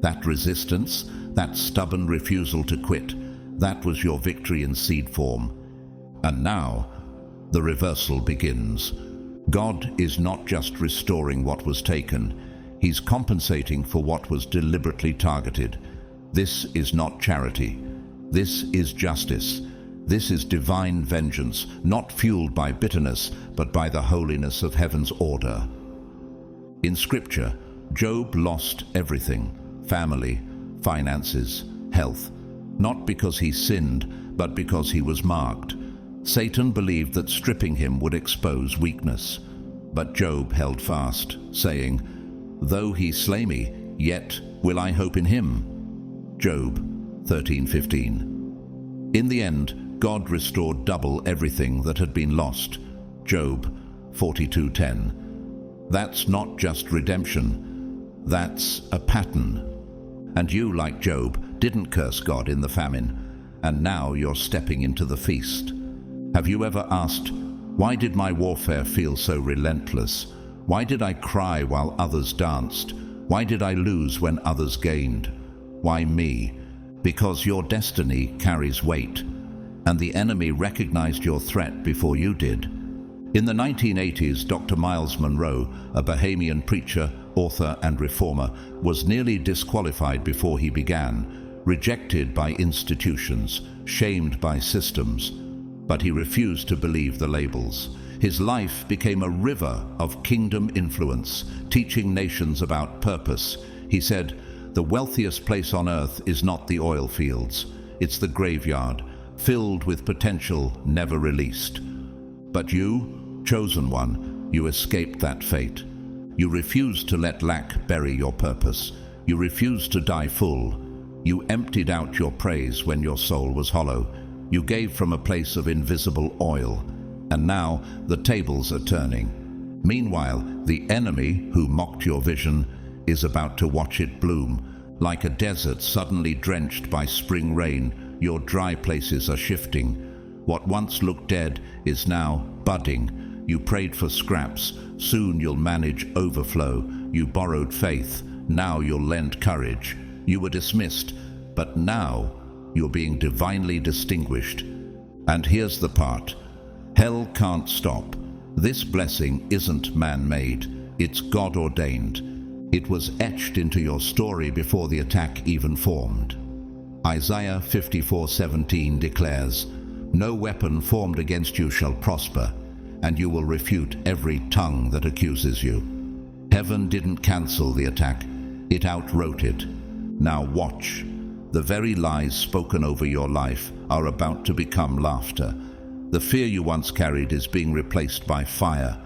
That resistance, that stubborn refusal to quit, that was your victory in seed form. And now, the reversal begins. God is not just restoring what was taken, He's compensating for what was deliberately targeted. This is not charity. This is justice. This is divine vengeance, not fueled by bitterness, but by the holiness of heaven's order. In Scripture, Job lost everything: family, finances, health, not because he sinned, but because he was marked. Satan believed that stripping him would expose weakness. But Job held fast, saying, "Though he slay me, yet will I hope in him." Job 13:15. In the end, God restored double everything that had been lost. Job 42:10. That's not just redemption, that's a pattern. And you, like Job, didn't curse God in the famine, and now you're stepping into the feast. Have you ever asked, why did my warfare feel so relentless? Why did I cry while others danced? Why did I lose when others gained? Why me? Because your destiny carries weight, and the enemy recognized your threat before you did. In the 1980s, Dr. Miles Monroe, a Bahamian preacher, author, and reformer, was nearly disqualified before he began, rejected by institutions, shamed by systems. But he refused to believe the labels. His life became a river of kingdom influence, teaching nations about purpose. He said, "The wealthiest place on earth is not the oil fields, it's the graveyard, filled with potential never released." But you, chosen one, you escaped that fate. You refused to let lack bury your purpose. You refused to die full. You emptied out your praise when your soul was hollow. You gave from a place of invisible oil. And now the tables are turning. Meanwhile, the enemy, who mocked your vision, is about to watch it bloom. Like a desert suddenly drenched by spring rain, your dry places are shifting. What once looked dead is now budding. You prayed for scraps. Soon you'll manage overflow. You borrowed faith. Now you'll lend courage. You were dismissed, but now you're being divinely distinguished. And here's the part. Hell can't stop. This blessing isn't man-made. It's God-ordained. It was etched into your story before the attack even formed. Isaiah 54:17 declares, "No weapon formed against you shall prosper, and you will refute every tongue that accuses you." Heaven didn't cancel the attack. It outwrote it. Now watch. The very lies spoken over your life are about to become laughter. The fear you once carried is being replaced by fire.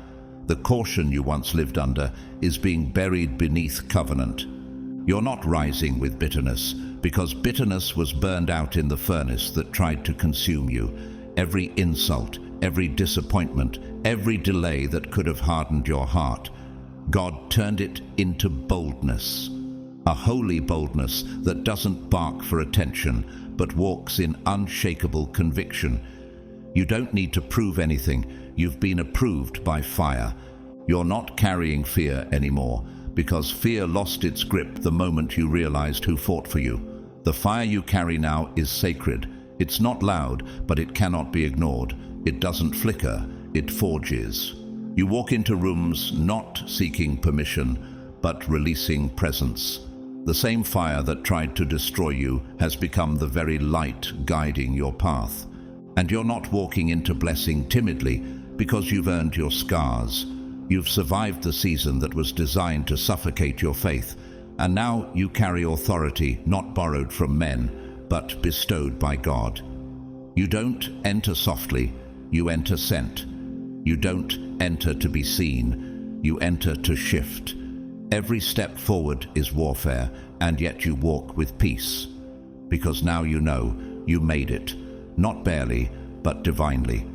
The caution you once lived under is being buried beneath covenant. You're not rising with bitterness, because bitterness was burned out in the furnace that tried to consume you. Every insult, every disappointment, every delay that could have hardened your heart, God turned it into boldness. A holy boldness that doesn't bark for attention, but walks in unshakable conviction. You don't need to prove anything. You've been approved by fire. You're not carrying fear anymore, because fear lost its grip the moment you realized who fought for you. The fire you carry now is sacred. It's not loud, but it cannot be ignored. It doesn't flicker, it forges. You walk into rooms not seeking permission, but releasing presence. The same fire that tried to destroy you has become the very light guiding your path. And you're not walking into blessing timidly, because you've earned your scars. You've survived the season that was designed to suffocate your faith, and now you carry authority not borrowed from men, but bestowed by God. You don't enter softly, you enter sent. You don't enter to be seen, you enter to shift. Every step forward is warfare, and yet you walk with peace. Because now you know you made it, not barely, but divinely.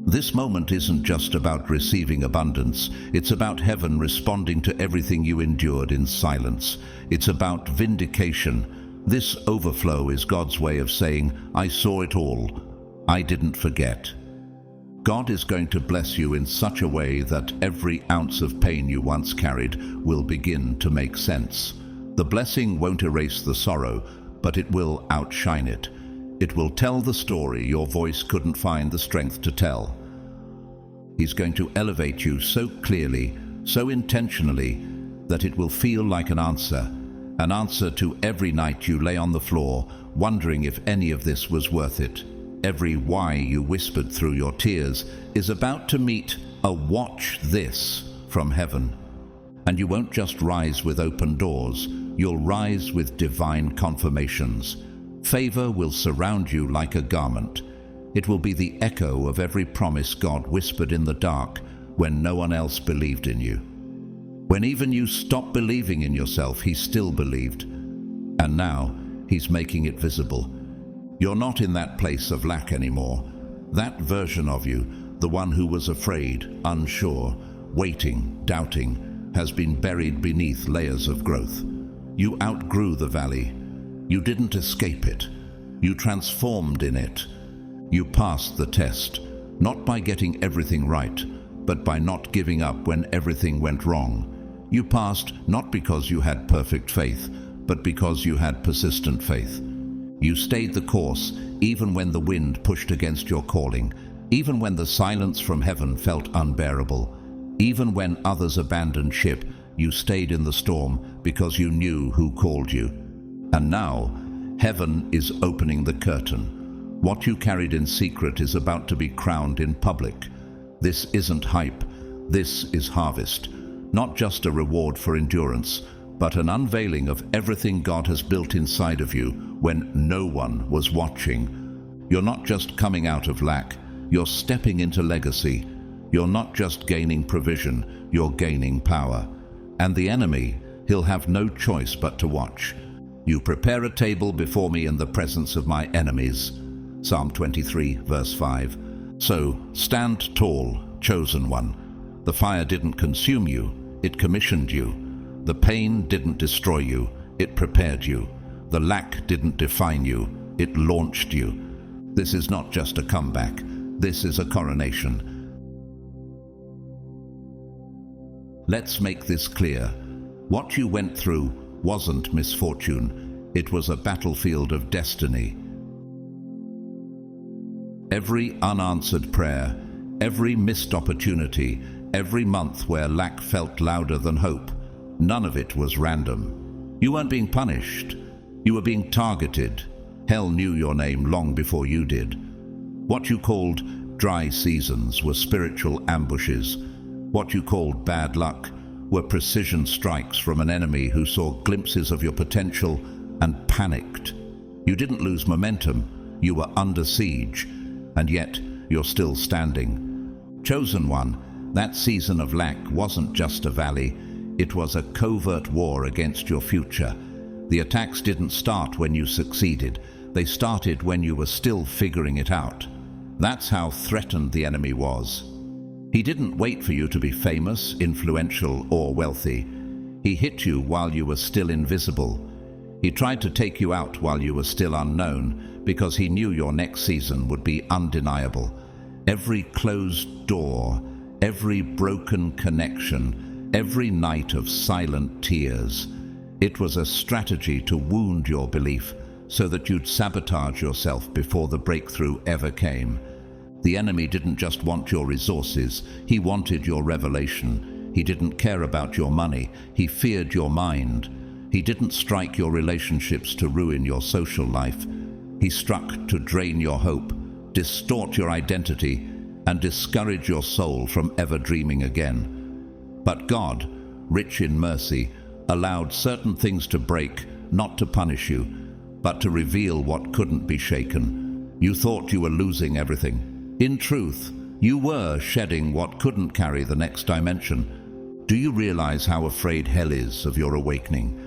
This moment isn't just about receiving abundance, it's about heaven responding to everything you endured in silence. It's about vindication. This overflow is God's way of saying, I saw it all. I didn't forget. God is going to bless you in such a way that every ounce of pain you once carried will begin to make sense. The blessing won't erase the sorrow, but it will outshine it. It will tell the story your voice couldn't find the strength to tell. He's going to elevate you so clearly, so intentionally, that it will feel like an answer to every night you lay on the floor, wondering if any of this was worth it. Every why you whispered through your tears is about to meet a watch this from heaven. And you won't just rise with open doors, you'll rise with divine confirmations. Favor will surround you like a garment. It will be the echo of every promise God whispered in the dark when no one else believed in you. When even you stopped believing in yourself, He still believed. And now He's making it visible. You're not in that place of lack anymore. That version of you, the one who was afraid, unsure, waiting, doubting, has been buried beneath layers of growth. You outgrew the valley. You didn't escape it. You transformed in it. You passed the test, not by getting everything right, but by not giving up when everything went wrong. You passed not because you had perfect faith, but because you had persistent faith. You stayed the course, even when the wind pushed against your calling, even when the silence from heaven felt unbearable, even when others abandoned ship, you stayed in the storm because you knew who called you. And now, heaven is opening the curtain. What you carried in secret is about to be crowned in public. This isn't hype, this is harvest. Not just a reward for endurance, but an unveiling of everything God has built inside of you when no one was watching. You're not just coming out of lack, you're stepping into legacy. You're not just gaining provision, you're gaining power. And the enemy, he'll have no choice but to watch. You prepare a table before me in the presence of my enemies. Psalm 23, verse 5. So, stand tall, chosen one. The fire didn't consume you, it commissioned you. The pain didn't destroy you, it prepared you. The lack didn't define you, it launched you. This is not just a comeback, this is a coronation. Let's make this clear. What you went through wasn't misfortune, it was a battlefield of destiny. Every unanswered prayer, every missed opportunity, every month where lack felt louder than hope, none of it was random. You weren't being punished, you were being targeted. Hell knew your name long before you did. What you called dry seasons were spiritual ambushes. What you called bad luck were precision strikes from an enemy who saw glimpses of your potential and panicked. You didn't lose momentum, you were under siege, and yet you're still standing. Chosen one, that season of lack wasn't just a valley, it was a covert war against your future. The attacks didn't start when you succeeded, they started when you were still figuring it out. That's how threatened the enemy was. He didn't wait for you to be famous, influential, or wealthy. He hit you while you were still invisible. He tried to take you out while you were still unknown, because he knew your next season would be undeniable. Every closed door, every broken connection, every night of silent tears. It was a strategy to wound your belief so that you'd sabotage yourself before the breakthrough ever came. The enemy didn't just want your resources, he wanted your revelation. He didn't care about your money, he feared your mind. He didn't strike your relationships to ruin your social life. He struck to drain your hope, distort your identity, and discourage your soul from ever dreaming again. But God, rich in mercy, allowed certain things to break, not to punish you, but to reveal what couldn't be shaken. You thought you were losing everything. In truth, you were shedding what couldn't carry the next dimension. Do you realize how afraid hell is of your awakening?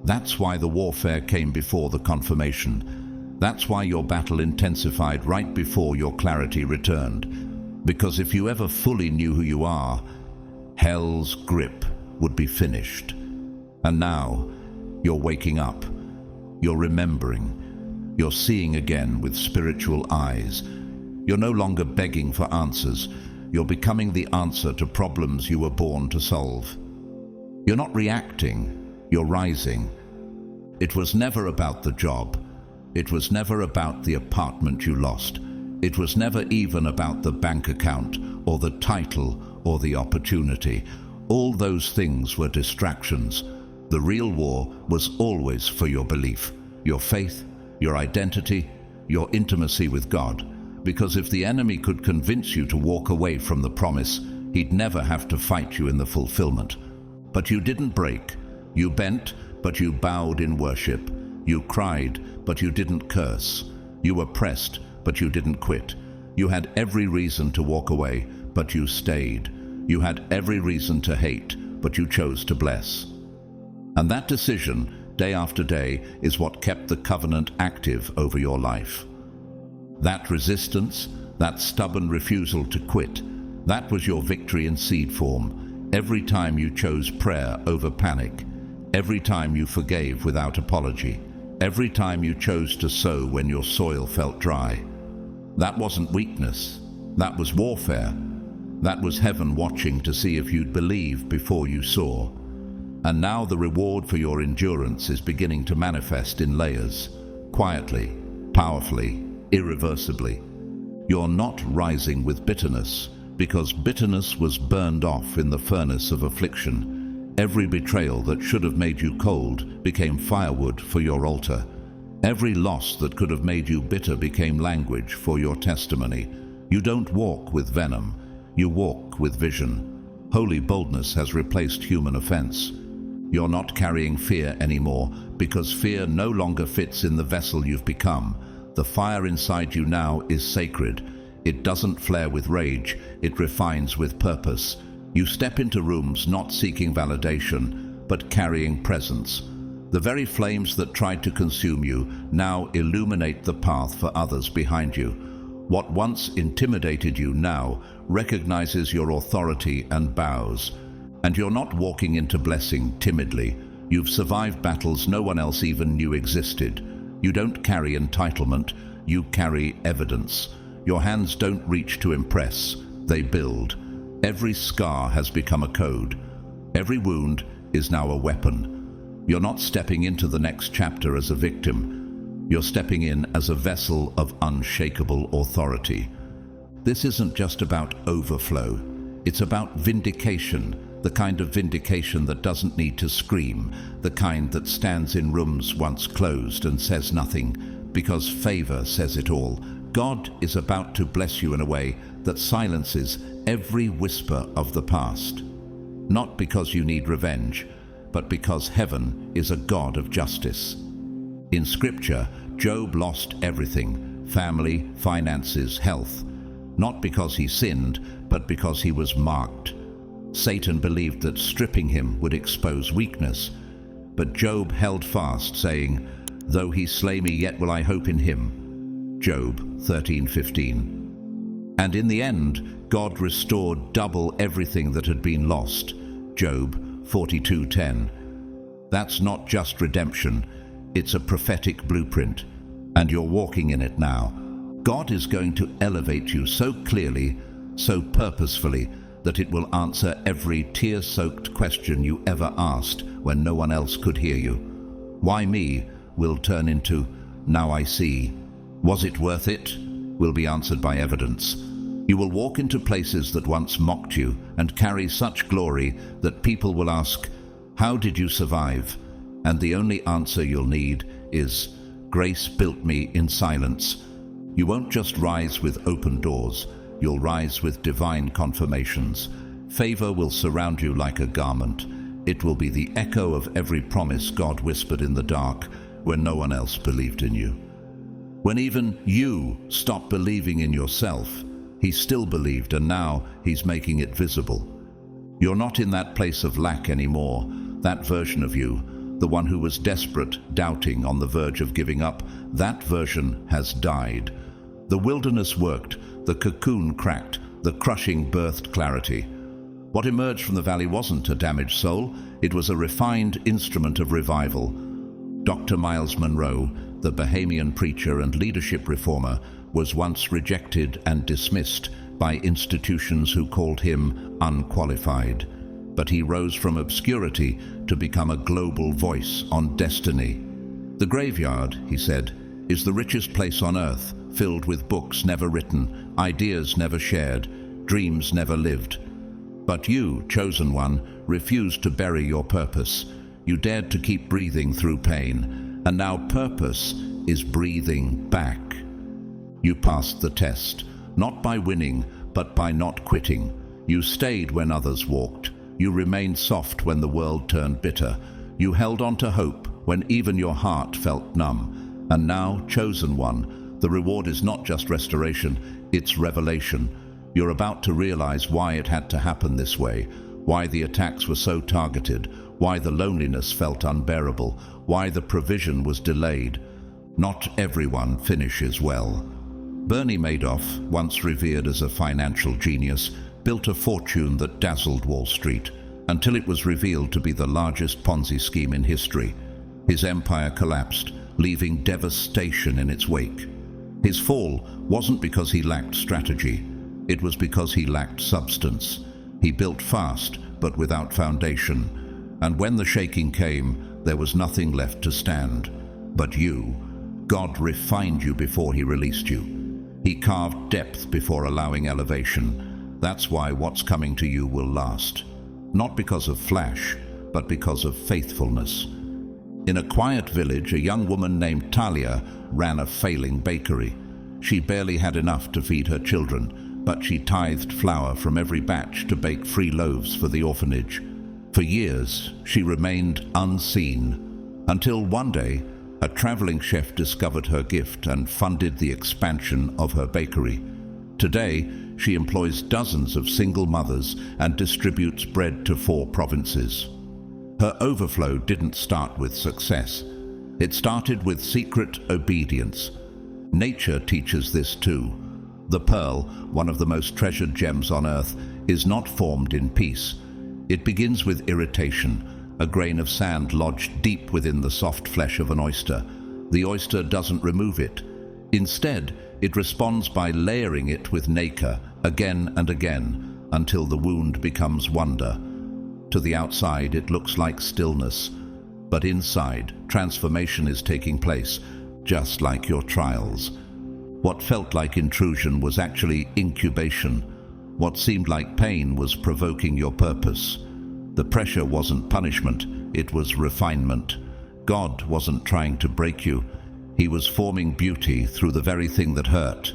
That's why the warfare came before the confirmation. That's why your battle intensified right before your clarity returned. Because if you ever fully knew who you are, hell's grip would be finished. And now, you're waking up. You're remembering. You're seeing again with spiritual eyes. You're no longer begging for answers. You're becoming the answer to problems you were born to solve. You're not reacting, you're rising. It was never about the job. It was never about the apartment you lost. It was never even about the bank account or the title or the opportunity. All those things were distractions. The real war was always for your belief, your faith, your identity, your intimacy with God. Because if the enemy could convince you to walk away from the promise, he'd never have to fight you in the fulfillment. But you didn't break. You bent, but you bowed in worship. You cried, but you didn't curse. You were pressed, but you didn't quit. You had every reason to walk away, but you stayed. You had every reason to hate, but you chose to bless. And that decision, day after day, is what kept the covenant active over your life. That resistance, that stubborn refusal to quit, that was your victory in seed form. Every time you chose prayer over panic, every time you forgave without apology, every time you chose to sow when your soil felt dry. That wasn't weakness, that was warfare. That was heaven watching to see if you'd believe before you saw. And now the reward for your endurance is beginning to manifest in layers, quietly, powerfully, irreversibly. You're not rising with bitterness, because bitterness was burned off in the furnace of affliction. Every betrayal that should have made you cold became firewood for your altar. Every loss that could have made you bitter became language for your testimony. You don't walk with venom, you walk with vision. Holy boldness has replaced human offense. You're not carrying fear anymore, because fear no longer fits in the vessel you've become. The fire inside you now is sacred. It doesn't flare with rage, it refines with purpose. You step into rooms not seeking validation, but carrying presence. The very flames that tried to consume you now illuminate the path for others behind you. What once intimidated you now recognizes your authority and bows. And you're not walking into blessing timidly. You've survived battles no one else even knew existed. You don't carry entitlement, you carry evidence. Your hands don't reach to impress, they build. Every scar has become a code. Every wound is now a weapon. You're not stepping into the next chapter as a victim. You're stepping in as a vessel of unshakable authority. This isn't just about overflow. It's about vindication, the kind of vindication that doesn't need to scream, the kind that stands in rooms once closed and says nothing, because favor says it all. God is about to bless you in a way that silences every whisper of the past. Not because you need revenge, but because heaven is a God of justice. In Scripture, Job lost everything: family, finances, health. Not because he sinned, but because he was marked. Satan believed that stripping him would expose weakness. But Job held fast, saying, "Though he slay me, yet will I hope in him." Job 13:15. And in the end, God restored double everything that had been lost. Job 42:10. That's not just redemption, it's a prophetic blueprint, and you're walking in it now. God is going to elevate you so clearly, so purposefully, that it will answer every tear-soaked question you ever asked when no one else could hear you. "Why me?" will turn into, "Now I see." "Was it worth it?" will be answered by evidence. You will walk into places that once mocked you and carry such glory that people will ask, "How did you survive?" And the only answer you'll need is, "Grace built me in silence." You won't just rise with open doors, you'll rise with divine confirmations. Favor will surround you like a garment. It will be the echo of every promise God whispered in the dark when no one else believed in you. When even you stopped believing in yourself, He still believed, and now He's making it visible. You're not in that place of lack anymore. That version of you, the one who was desperate, doubting, on the verge of giving up, that version has died. The wilderness worked, the cocoon cracked, the crushing birthed clarity. What emerged from the valley wasn't a damaged soul, it was a refined instrument of revival. Dr. Miles Monroe, the Bahamian preacher and leadership reformer, was once rejected and dismissed by institutions who called him unqualified. But he rose from obscurity to become a global voice on destiny. "The graveyard," he said, "is the richest place on earth, filled with books never written, ideas never shared, dreams never lived. But you, chosen one, refused to bury your purpose. You dared to keep breathing through pain, and now purpose is breathing back. You passed the test, not by winning, but by not quitting. You stayed when others walked. You remained soft when the world turned bitter. You held on to hope when even your heart felt numb. And now, chosen one, the reward is not just restoration, it's revelation. You're about to realize why it had to happen this way, why the attacks were so targeted, why the loneliness felt unbearable, why the provision was delayed. Not everyone finishes well. Bernie Madoff, once revered as a financial genius, built a fortune that dazzled Wall Street, until it was revealed to be the largest Ponzi scheme in history. His empire collapsed, leaving devastation in its wake. His fall wasn't because he lacked strategy, it was because he lacked substance. He built fast, but without foundation. And when the shaking came, there was nothing left to stand. But you, God refined you before He released you. He carved depth before allowing elevation. That's why what's coming to you will last. Not because of flash, but because of faithfulness. In a quiet village, a young woman named Talia ran a failing bakery. She barely had enough to feed her children, but she tithed flour from every batch to bake free loaves for the orphanage. For years, she remained unseen, until one day, a traveling chef discovered her gift and funded the expansion of her bakery. Today, she employs dozens of single mothers and distributes bread to 4 provinces. Her overflow didn't start with success. It started with secret obedience. Nature teaches this too. The pearl, one of the most treasured gems on earth, is not formed in peace. It begins with irritation, a grain of sand lodged deep within the soft flesh of an oyster. The oyster doesn't remove it. Instead, it responds by layering it with nacre again and again until the wound becomes wonder. To the outside, it looks like stillness, but inside, transformation is taking place, just like your trials. What felt like intrusion was actually incubation. What seemed like pain was provoking your purpose. The pressure wasn't punishment, it was refinement. God wasn't trying to break you. He was forming beauty through the very thing that hurt.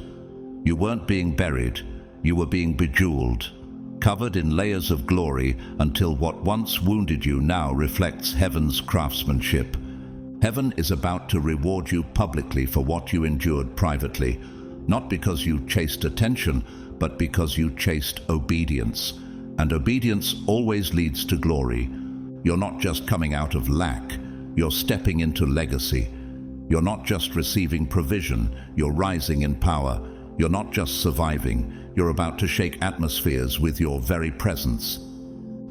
You weren't being buried, you were being bejeweled, covered in layers of glory until what once wounded you now reflects heaven's craftsmanship. Heaven is about to reward you publicly for what you endured privately, not because you chased attention, but because you chased obedience. And obedience always leads to glory. You're not just coming out of lack, you're stepping into legacy. You're not just receiving provision, you're rising in power. You're not just surviving, you're about to shake atmospheres with your very presence.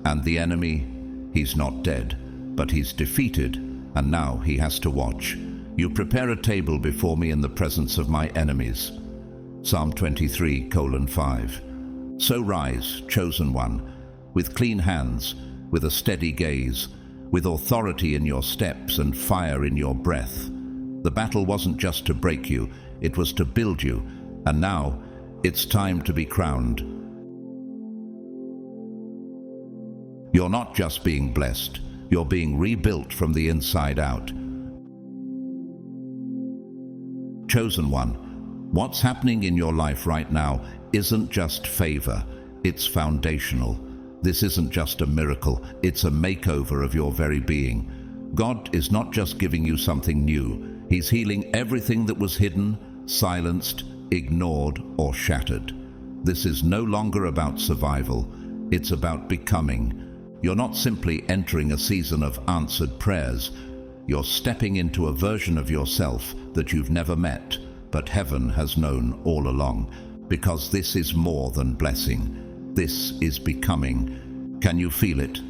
And the enemy, he's not dead, but he's defeated, and now he has to watch. You prepare a table before me in the presence of my enemies. Psalm 23:5. So rise, chosen one, with clean hands, with a steady gaze, with authority in your steps and fire in your breath. The battle wasn't just to break you, it was to build you, and now it's time to be crowned. You're not just being blessed, you're being rebuilt from the inside out. Chosen one, what's happening in your life right now isn't just favor, it's foundational. This isn't just a miracle, it's a makeover of your very being. God is not just giving you something new, He's healing everything that was hidden, silenced, ignored, or shattered. This is no longer about survival, it's about becoming. You're not simply entering a season of answered prayers, you're stepping into a version of yourself that you've never met, but heaven has known all along, because this is more than blessing. This is becoming. Can you feel it?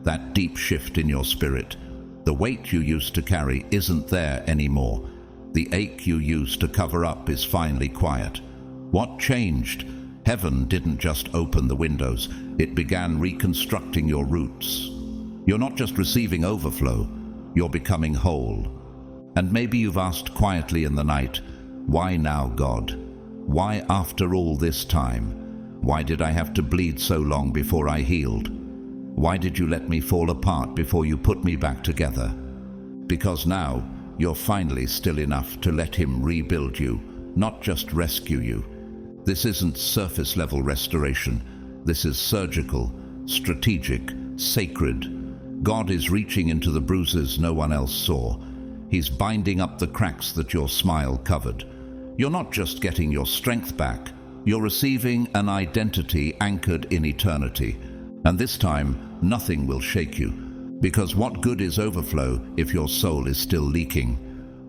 That deep shift in your spirit. The weight you used to carry isn't there anymore. The ache you used to cover up is finally quiet. What changed? Heaven didn't just open the windows, it began reconstructing your roots. You're not just receiving overflow, you're becoming whole. And maybe you've asked quietly in the night, why now, God? Why after all this time? Why did I have to bleed so long before I healed? Why did you let me fall apart before you put me back together? Because now, you're finally still enough to let Him rebuild you, not just rescue you. This isn't surface-level restoration. This is surgical, strategic, sacred. God is reaching into the bruises no one else saw. He's binding up the cracks that your smile covered. You're not just getting your strength back, you're receiving an identity anchored in eternity. And this time, nothing will shake you. Because what good is overflow if your soul is still leaking?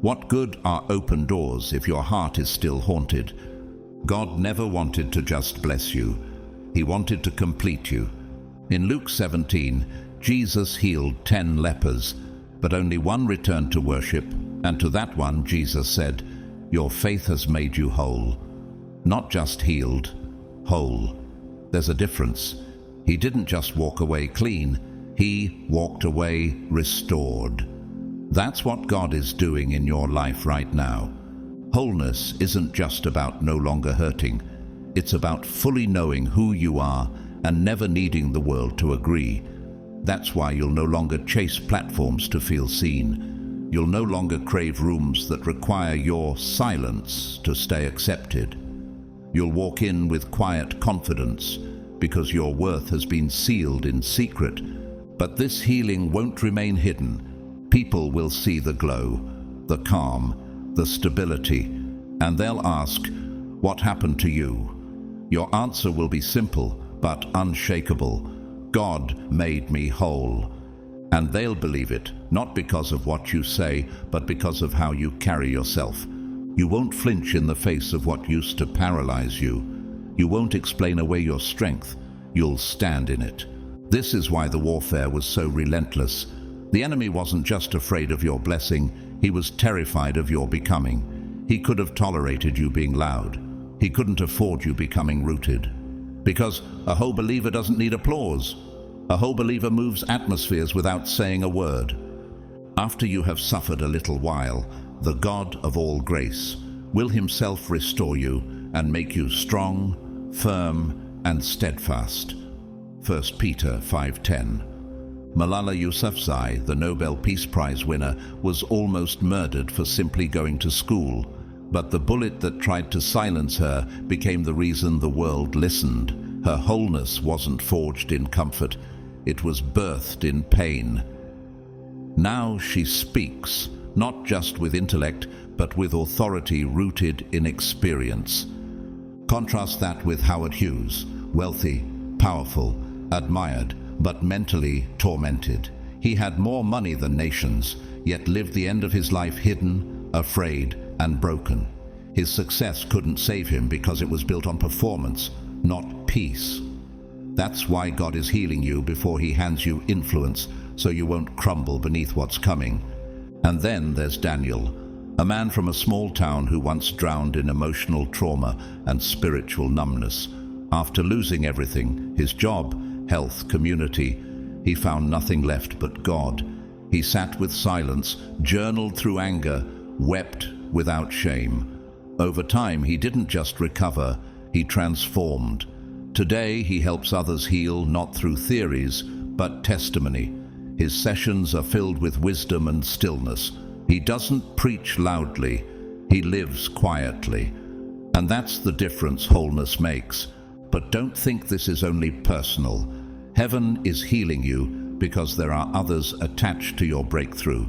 What good are open doors if your heart is still haunted? God never wanted to just bless you. He wanted to complete you. In Luke 17, Jesus healed 10 lepers, but only one returned to worship, and to that one Jesus said, "Your faith has made you whole." Not just healed, whole. There's a difference. He didn't just walk away clean, he walked away restored. That's what God is doing in your life right now. Wholeness isn't just about no longer hurting. It's about fully knowing who you are and never needing the world to agree. That's why you'll no longer chase platforms to feel seen. You'll no longer crave rooms that require your silence to stay accepted. You'll walk in with quiet confidence because your worth has been sealed in secret. But this healing won't remain hidden. People will see the glow, the calm, the stability, and they'll ask, "What happened to you?" Your answer will be simple but unshakable. God made me whole. And they'll believe it, not because of what you say, but because of how you carry yourself. You won't flinch in the face of what used to paralyze you. You won't explain away your strength. You'll stand in it. This is why the warfare was so relentless. The enemy wasn't just afraid of your blessing, he was terrified of your becoming. He could have tolerated you being loud. He couldn't afford you becoming rooted. Because a whole believer doesn't need applause. A whole believer moves atmospheres without saying a word. After you have suffered a little while, the God of all grace will himself restore you and make you strong, firm, and steadfast. 1 Peter 5:10. Malala Yousafzai, the Nobel Peace Prize winner, was almost murdered for simply going to school. But the bullet that tried to silence her became the reason the world listened. Her wholeness wasn't forged in comfort, it was birthed in pain. Now she speaks, not just with intellect, but with authority rooted in experience. Contrast that with Howard Hughes, wealthy, powerful, admired, but mentally tormented. He had more money than nations, yet lived the end of his life hidden, afraid, and broken. His success couldn't save him because it was built on performance, not peace. That's why God is healing you before he hands you influence, so you won't crumble beneath what's coming. And then there's Daniel, a man from a small town who once drowned in emotional trauma and spiritual numbness. After losing everything, his job, health, community, he found nothing left but God. He sat with silence, journaled through anger, wept without shame. Over time, he didn't just recover, he transformed. Today, he helps others heal not through theories, but testimony. His sessions are filled with wisdom and stillness. He doesn't preach loudly, he lives quietly. And that's the difference wholeness makes. But don't think this is only personal. Heaven is healing you because there are others attached to your breakthrough.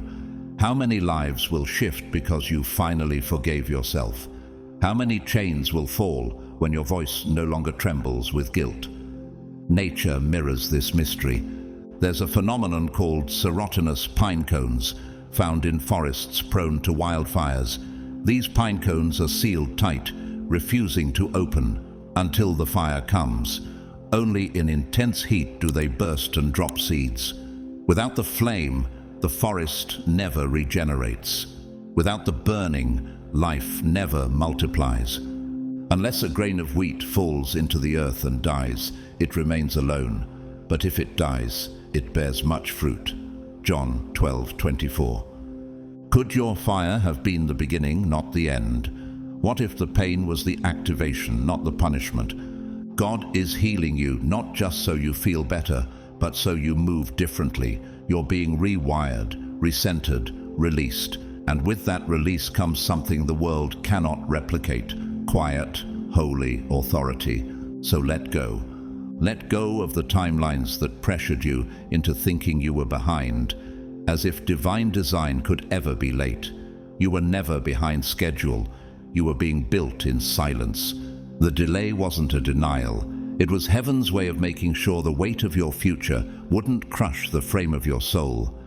How many lives will shift because you finally forgave yourself? How many chains will fall when your voice no longer trembles with guilt? Nature mirrors this mystery. There's a phenomenon called serotinous pine cones, found in forests prone to wildfires. These pine cones are sealed tight, refusing to open until the fire comes. Only in intense heat do they burst and drop seeds. Without the flame, the forest never regenerates. Without the burning, life never multiplies. Unless a grain of wheat falls into the earth and dies, it remains alone. But if it dies, it bears much fruit. John 12:24. Could your fire have been the beginning, not the end? What if the pain was the activation, not the punishment? God is healing you, not just so you feel better, but so you move differently. You're being rewired, recentered, released. And with that release comes something the world cannot replicate: quiet, holy authority. So let go. Let go of the timelines that pressured you into thinking you were behind, as if divine design could ever be late. You were never behind schedule. You were being built in silence. The delay wasn't a denial. It was heaven's way of making sure the weight of your future wouldn't crush the frame of your soul.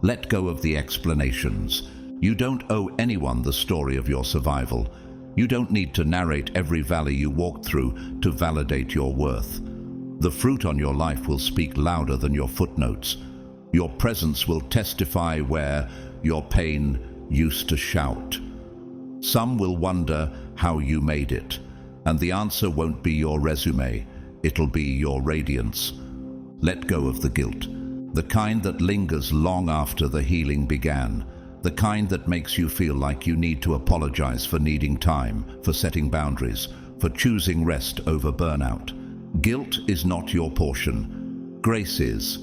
Let go of the explanations. You don't owe anyone the story of your survival. You don't need to narrate every valley you walked through to validate your worth. The fruit on your life will speak louder than your footnotes. Your presence will testify where your pain used to shout. Some will wonder how you made it, and the answer won't be your resume, it'll be your radiance. Let go of the guilt, the kind that lingers long after the healing began, the kind that makes you feel like you need to apologize for needing time, for setting boundaries, for choosing rest over burnout. Guilt is not your portion. Grace is.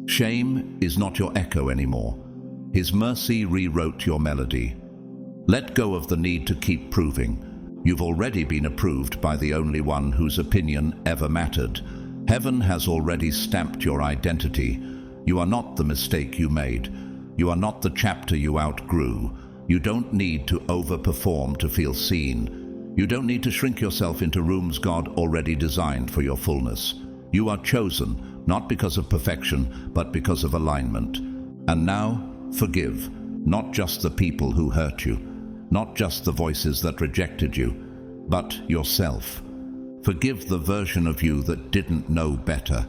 Shame is not your echo anymore. His mercy rewrote your melody. Let go of the need to keep proving. You've already been approved by the only one whose opinion ever mattered. Heaven has already stamped your identity. You are not the mistake you made. You are not the chapter you outgrew. You don't need to overperform to feel seen. You don't need to shrink yourself into rooms God already designed for your fullness. You are chosen, not because of perfection, but because of alignment. And now, forgive, not just the people who hurt you, not just the voices that rejected you, but yourself. Forgive the version of you that didn't know better,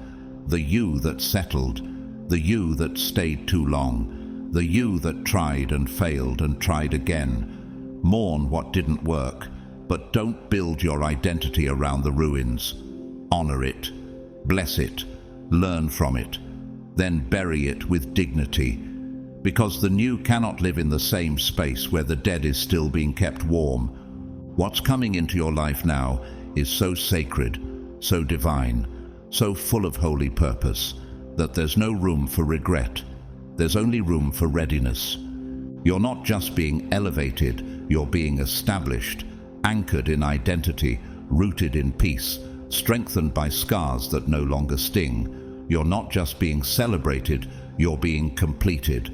the you that settled, the you that stayed too long, the you that tried and failed and tried again. Mourn what didn't work, but don't build your identity around the ruins. Honor it, bless it, learn from it, then bury it with dignity, because the new cannot live in the same space where the dead is still being kept warm. What's coming into your life now is so sacred, so divine, so full of holy purpose, that there's no room for regret. There's only room for readiness. You're not just being elevated, you're being established, anchored in identity, rooted in peace, strengthened by scars that no longer sting. You're not just being celebrated, you're being completed,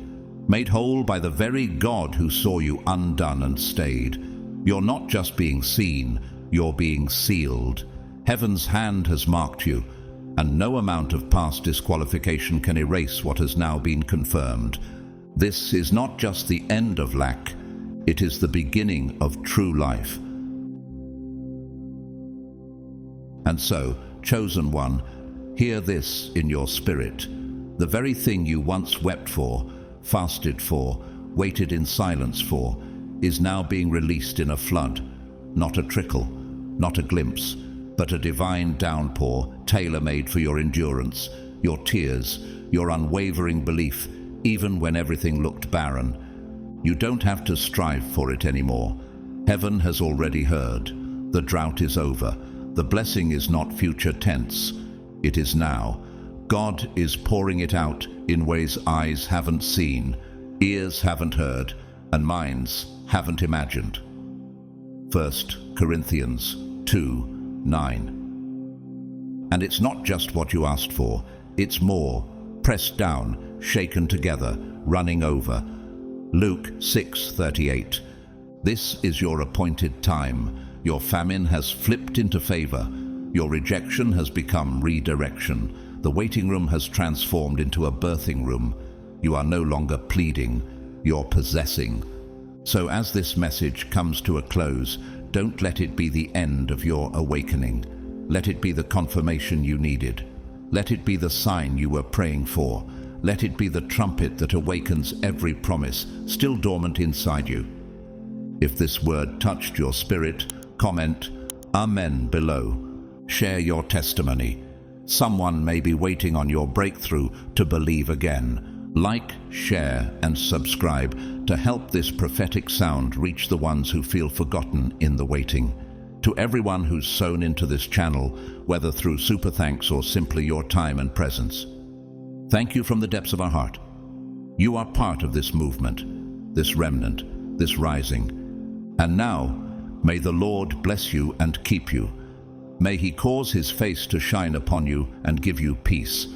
made whole by the very God who saw you undone and stayed. You're not just being seen, you're being sealed. Heaven's hand has marked you, and no amount of past disqualification can erase what has now been confirmed. This is not just the end of lack, it is the beginning of true life. And so, chosen one, hear this in your spirit. The very thing you once wept for, fasted for, waited in silence for, is now being released in a flood. Not a trickle, not a glimpse, but a divine downpour, tailor-made for your endurance, your tears, your unwavering belief, even when everything looked barren. You don't have to strive for it anymore. Heaven has already heard. The drought is over. The blessing is not future tense. It is now. God is pouring it out in ways eyes haven't seen, ears haven't heard, and minds haven't imagined. 1 Corinthians 2:9. And it's not just what you asked for, it's more, pressed down, shaken together, running over. Luke 6:38. This is your appointed time. Your famine has flipped into favor. Your rejection has become redirection. The waiting room has transformed into a birthing room. You are no longer pleading, you're possessing. So as this message comes to a close, don't let it be the end of your awakening. Let it be the confirmation you needed. Let it be the sign you were praying for. Let it be the trumpet that awakens every promise still dormant inside you. If this word touched your spirit, comment Amen below. Share your testimony. Someone may be waiting on your breakthrough to believe again. Like, share, and subscribe to help this prophetic sound reach the ones who feel forgotten in the waiting. To everyone who's sown into this channel, whether through super thanks or simply your time and presence, thank you from the depths of our heart. You are part of this movement, this remnant, this rising. And now, may the Lord bless you and keep you. May He cause His face to shine upon you and give you peace.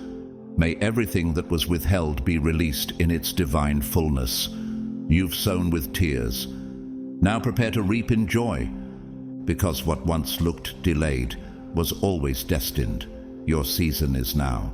May everything that was withheld be released in its divine fullness. You've sown with tears. Now prepare to reap in joy, because what once looked delayed was always destined. Your season is now.